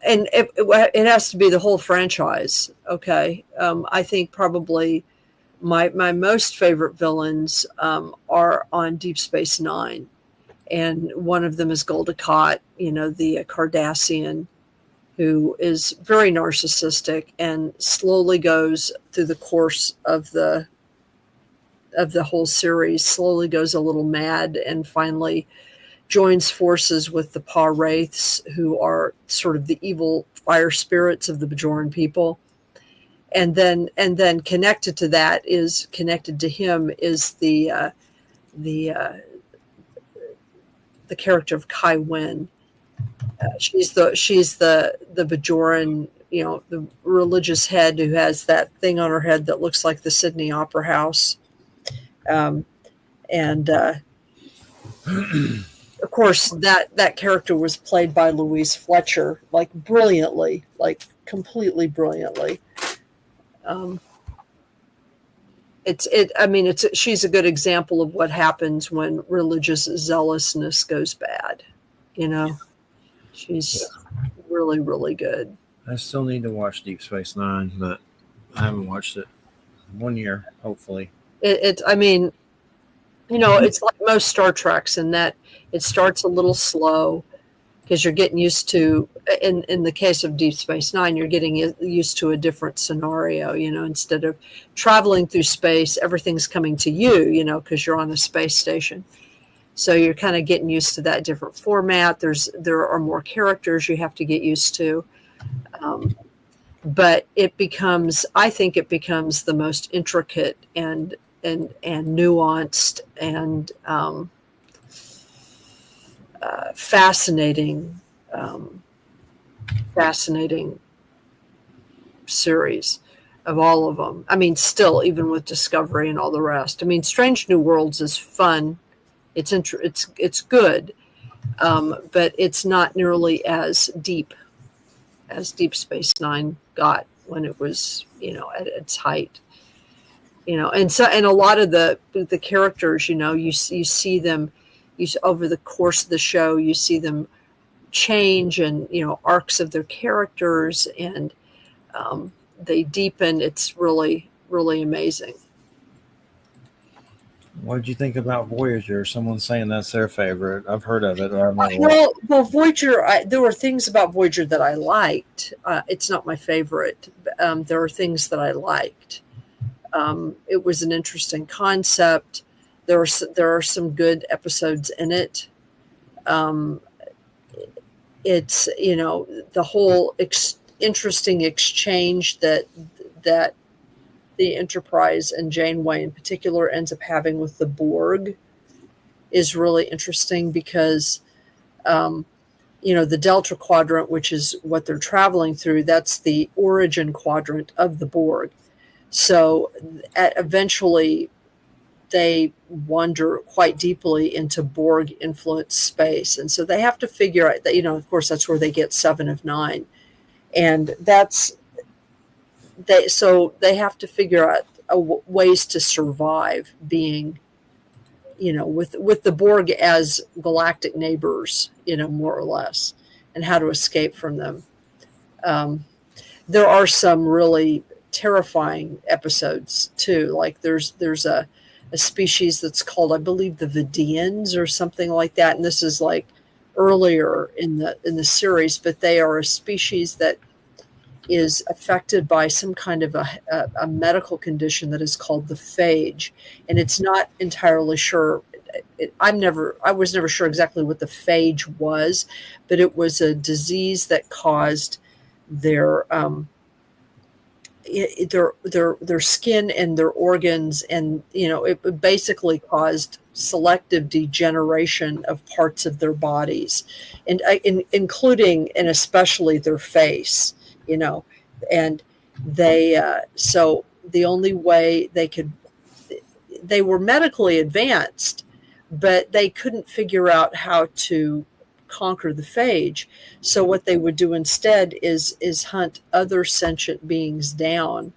it has to be the whole franchise. Okay. I think probably my most favorite villains are on Deep Space Nine, and one of them is Gul Dukat, the Cardassian, who is very narcissistic and slowly goes through the course of the whole series, slowly goes a little mad, and finally joins forces with the Pa Wraiths, who are sort of the evil fire spirits of the Bajoran people. And then connected to him is the character of Kai Wen. She's the Bajoran, the religious head who has that thing on her head that looks like the Sydney Opera House. And of course, that character was played by Louise Fletcher, like brilliantly, like completely brilliantly. She's a good example of what happens when religious zealousness goes bad. You know, she's really, really good. I still need to watch Deep Space Nine, but I haven't watched it. 1 year, hopefully. It's like most Star Treks in that it starts a little slow because you're getting used to, in the case of Deep Space Nine, you're getting used to a different scenario, instead of traveling through space, everything's coming to you, because you're on a space station. So you're kind of getting used to that different format. There are more characters you have to get used to. But I think it becomes the most intricate and nuanced and fascinating series of all of them. I mean, still, even with Discovery and all the rest. I mean, Strange New Worlds is fun. It's good, but it's not nearly as deep as Deep Space Nine got when it was, at its height. And a lot of the characters, you see them, over the course of the show, you see them change and arcs of their characters, and they deepen. It's really, really amazing. What did you think about Voyager? Someone's saying that's their favorite. I've heard of it. I've never watched Well, Voyager. There were things about Voyager that I liked. It's not my favorite. There are things that I liked. It was an interesting concept. There are some good episodes in it. It's the whole interesting exchange that the Enterprise and Janeway in particular ends up having with the Borg is really interesting because the Delta Quadrant, which is what they're traveling through, that's the origin quadrant of the Borg. So eventually they wander quite deeply into Borg influenced space. And so they have to figure out that, of course, that's where they get 7 of 9. And they have to figure out ways to survive being, with the Borg as galactic neighbors, more or less, and how to escape from them. There are some really terrifying episodes too. Like there's a species that's called, I believe, the Vidians or something like that. And this is like earlier in the series, but they are a species that is affected by some kind of a medical condition that is called the phage. And it's not entirely sure. I was never sure exactly what the phage was, but it was a disease that caused their skin and their organs, and it basically caused selective degeneration of parts of their bodies, and including and especially their face. And they so the only way they were medically advanced, but they couldn't figure out how to conquer the phage. So what they would do instead is hunt other sentient beings down,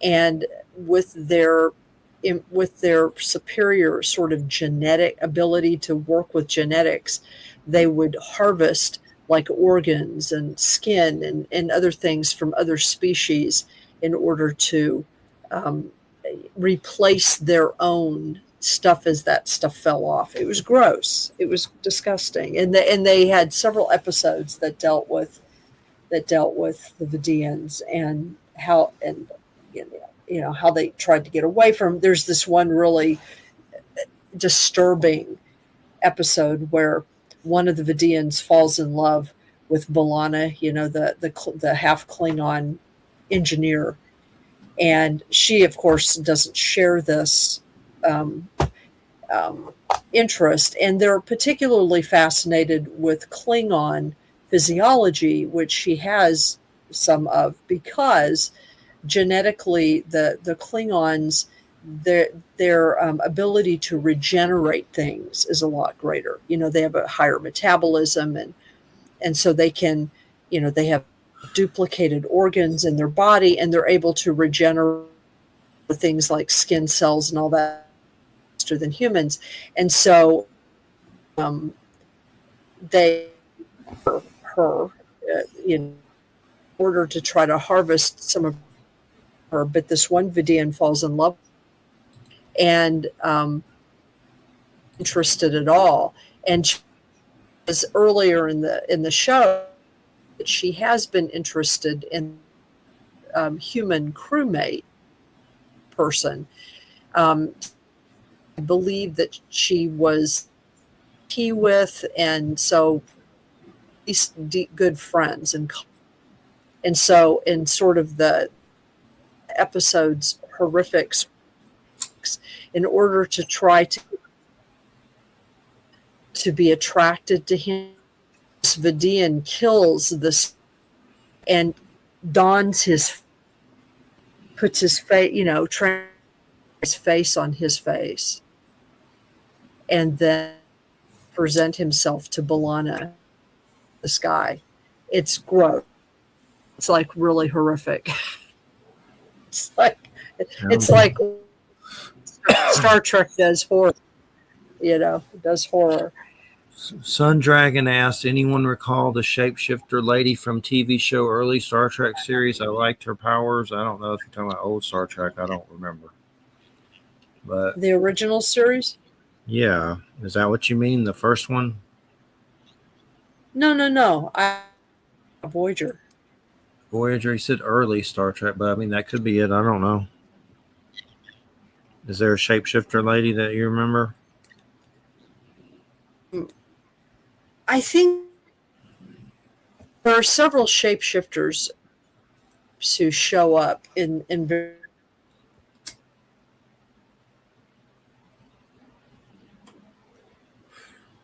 and with their superior sort of genetic ability to work with genetics, they would harvest like organs and skin and other things from other species in order to replace their own stuff as that stuff fell off. It was gross. It was disgusting. And they had several episodes that dealt with the Vidians and how how they tried to get away from. There's this one really disturbing episode where one of the Vidians falls in love with B'Elanna, the half Klingon engineer, and she, of course, doesn't share this interest, and they're particularly fascinated with Klingon physiology, which she has some of, because genetically the Klingons, their ability to regenerate things is a lot greater. They have a higher metabolism, and so they can, they have duplicated organs in their body, and they're able to regenerate things like skin cells and all that faster than humans. And so they her in order to try to harvest some of her, but this one Vidian falls in love and interested at all. And she was earlier in the show that she has been interested in human crewmate person. I believe that she was he with, and so these good friends, and so in sort of the episode's horrifics, in order to try to be attracted to him, this Vidian kills this and puts his face, his face on his face, and then present himself to B'Elanna, this guy. It's gross. It's like really horrific. It's like Star Trek does horror. Does horror. Sun Dragon asked, anyone recall the shapeshifter lady from TV show early Star Trek series? I liked her powers. I don't know if you're talking about old Star Trek. I don't remember. But the original series? Yeah. Is that what you mean? The first one? No. Voyager. Voyager, he said early Star Trek, but I mean, that could be it. I don't know. Is there a shapeshifter lady that you remember? I think there are several shapeshifters who show up in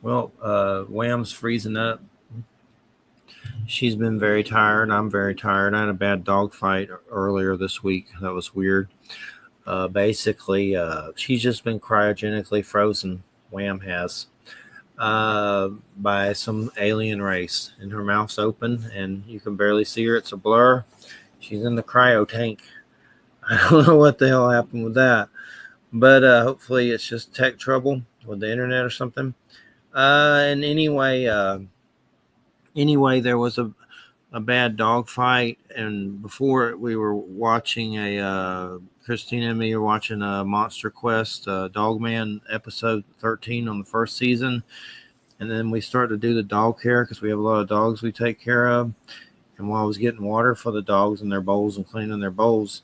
Well, Wham's freezing up. She's been very tired. I'm very tired. I had a bad dog fight earlier this week. That was weird. Basically, she's just been cryogenically frozen. Wham has. By some alien race, and her mouth's open and you can barely see her. It's a blur. She's in the cryo tank. I don't know what the hell happened with that, but hopefully it's just tech trouble with the internet or something. And anyway, there was a bad dog fight, and before we were watching Christina and me were watching a Monster Quest Dogman episode 13 on the first season, and then we started to do the dog care because we have a lot of dogs we take care of. And while I was getting water for the dogs in their bowls and cleaning their bowls,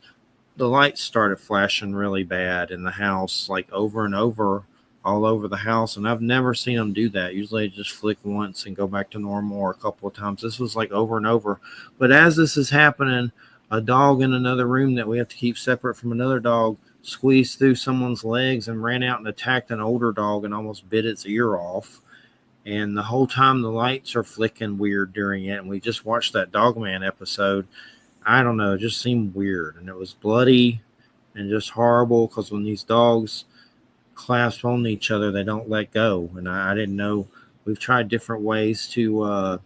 the lights started flashing really bad in the house, like over and over, all over the house. And I've never seen them do that. Usually they just flick once and go back to normal, or a couple of times. This was like over and over. But as this is happening, a dog in another room that we have to keep separate from another dog squeezed through someone's legs and ran out and attacked an older dog and almost bit its ear off. And the whole time the lights are flicking weird during it. And we just watched that Dogman episode. I don't know, it just seemed weird. And it was bloody and just horrible, because when these dogs clasp on each other, they don't let go. And I didn't know. We've tried different ways to,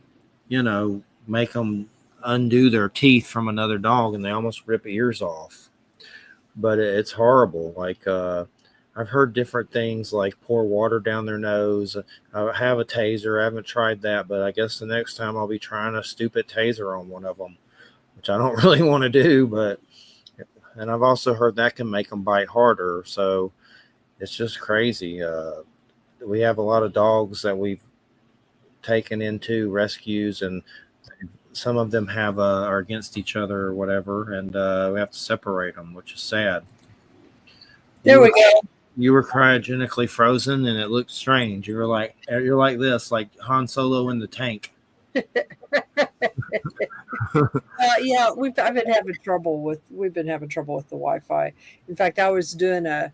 make them undo their teeth from another dog, and they almost rip ears off. But it's horrible. Like, I've heard different things like pour water down their nose. I have a taser. I haven't tried that, but I guess the next time I'll be trying a stupid taser on one of them, which I don't really want to do. And I've also heard that can make them bite harder. So it's just crazy. We have a lot of dogs that we've taken into rescues, and some of them are against each other or whatever, and we have to separate them, which is sad. There we go. You were cryogenically frozen, and it looked strange. You're like this, like Han Solo in the tank. Yeah, we've been having trouble with the Wi-Fi. In fact, I was doing an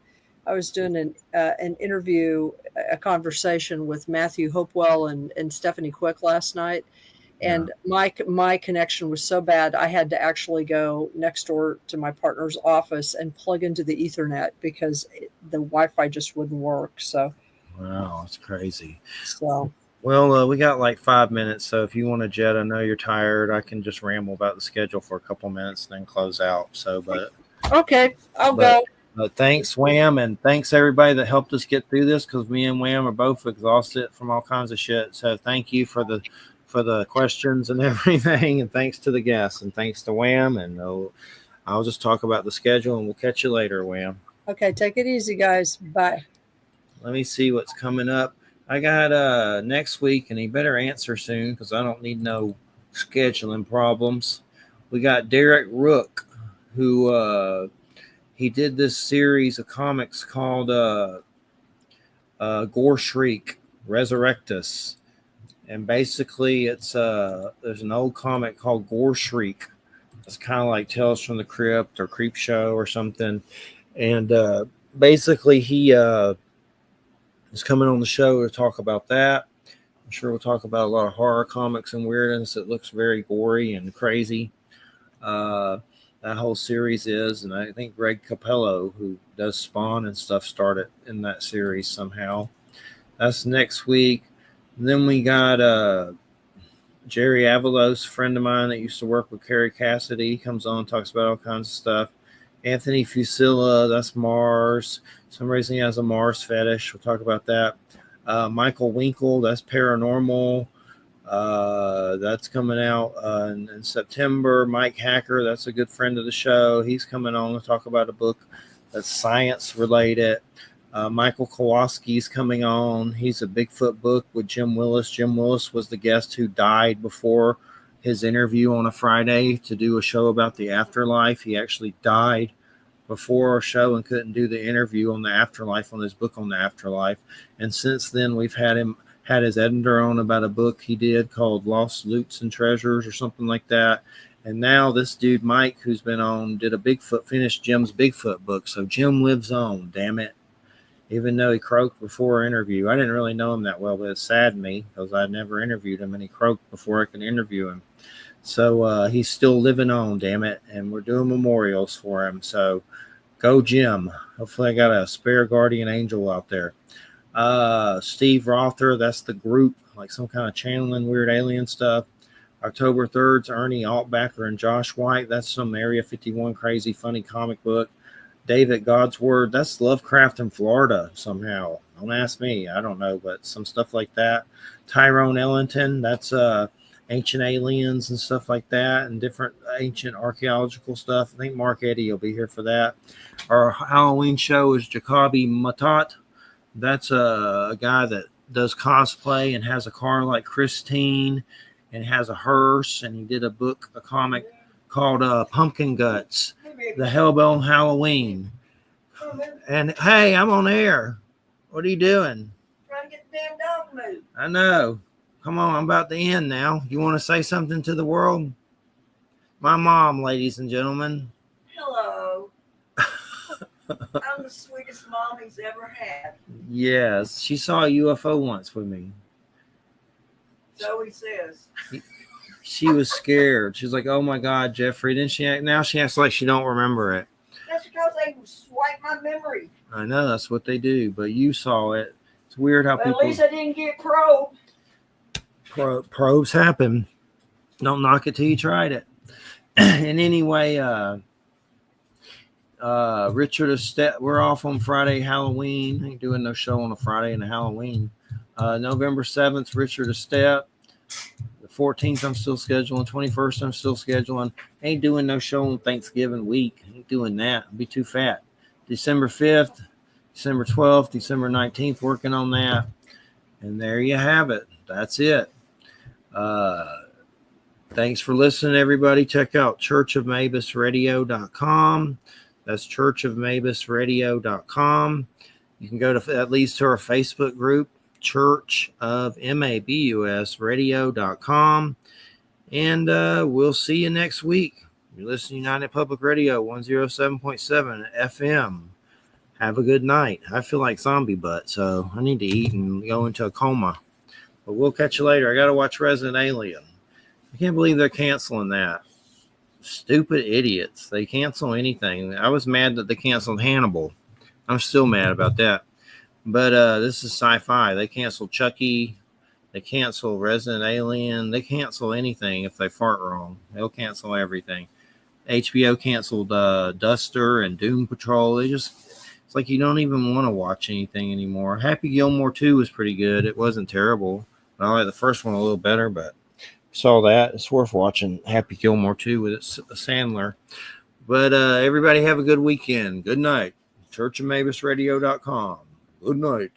interview, a conversation with Matthew Hopewell and Stephanie Quick last night, And my connection was so bad, I had to actually go next door to my partner's office and plug into the Ethernet because the Wi-Fi just wouldn't work. So, Wow, it's crazy. so Well, we got like 5 minutes, so if you want to jet, I know you're tired. I can just ramble about the schedule for a couple minutes and then close out. So, okay, I'll but go. thanks, Wham, and thanks everybody that helped us get through this because me and Wham are both exhausted from all kinds of shit. So, thank you for the questions and everything, and thanks to the guests, and thanks to Wham, and I'll just talk about the schedule, and we'll catch you later, Wham. Okay, take it easy, guys. Bye. Let me see what's coming up. I got next week, and he better answer soon because I don't need no scheduling problems. We got Derek Rook, who he did this series of comics called Gore Shriek Resurrectus, and basically it's there's an old comic called Gore Shriek. It's kind of like Tales from the Crypt or Creep Show or something, and basically he is coming on the show to talk about that. I'm sure we'll talk about a lot of horror comics and weirdness. It looks very gory and crazy. That whole series is, and I think Greg Capello, who does Spawn and stuff, started in that series somehow. That's next week. And then we got Jerry Avalos, a friend of mine that used to work with Carrie Cassidy. He comes on, talks about all kinds of stuff. Anthony Fusilla, that's Mars. For some reason he has a Mars fetish. We'll talk about that. Michael Winkle, that's Paranormal. That's coming out in September. Mike Hacker, that's a good friend of the show. He's coming on to talk about a book that's science related. Michael Kowalski's coming on. He's a Bigfoot book with Jim Willis. Jim Willis was the guest who died before his interview on a Friday to do a show about the afterlife. He actually died before our show and couldn't do the interview on the afterlife, on his book on the afterlife. And since then, we've had his editor on about a book he did called Lost Loots and Treasures or something like that. And now this dude, Mike, who's been on, did a finished Jim's Bigfoot book. So Jim lives on, damn it. Even though he croaked before our interview. I didn't really know him that well, but it saddened me because I'd never interviewed him and he croaked before I could interview him. So he's still living on, damn it. And we're doing memorials for him. So go Jim. Hopefully I got a spare guardian angel out there. Steve Rother, that's the group, like some kind of channeling weird alien stuff. October 3rd's Ernie Altbacker and Josh White. That's some Area 51 crazy funny comic book. David Godsword, that's Lovecraft in Florida somehow. Don't ask me. I don't know, but some stuff like that. Tyrone Ellington, that's ancient aliens and stuff like that and different ancient archaeological stuff. I think Mark Eddy will be here for that. Our Halloween show is Jacoby Matot. That's a guy that does cosplay and has a car like Christine and has a hearse, and he did a comic called Pumpkin Guts, the Hellbound Halloween. And hey, I'm on air. What are you doing? Trying to get the damn dog moved. I know. Come on, I'm about to end now. You want to say something to the world? My mom, ladies and gentlemen. Hello. I'm the sweetest mom he's ever had. Yes, she saw a UFO once with me. So he says. She was scared. She's like, "Oh my God, Jeffrey!" Then now she acts like she don't remember it. That's because they swipe my memory. I know that's what they do, but you saw it. It's weird how But people. at least I didn't get probed. Probes happen. Don't knock it till you tried it. And anyway, Richard Estette, we're off on Friday, Halloween. Ain't doing no show on a Friday and a Halloween. November 7th, Richard Estette. The 14th, I'm still scheduling. 21st, I'm still scheduling. Ain't doing no show on Thanksgiving week. Ain't doing that. I'll be too fat. December 5th, December 12th, December 19th, working on that. And there you have it. That's it. Thanks for listening, everybody. Check out churchofmabusradio.com. That's churchofmabusradio.com. You can go to at least to our Facebook group, Church of MABUSradio.com. And we'll see you next week. You're listening to United Public Radio 107.7 FM. Have a good night. I feel like zombie butt, so I need to eat and go into a coma. But we'll catch you later. I got to watch Resident Alien. can't believe they're canceling that. Stupid idiots. They cancel anything. I was mad that they canceled Hannibal. I'm still mad about that. But this is sci-fi. They cancel Chucky. They cancel Resident Alien. They cancel anything if they fart wrong. They'll cancel everything. HBO canceled Duster and Doom Patrol. It's like you don't even want to watch anything anymore. Happy Gilmore 2 was pretty good. It wasn't terrible. I like the first one a little better, but saw that. It's worth watching Happy Gilmore 2 with Sandler. But everybody have a good weekend. Good night. churchofmabusradio.com. Good night.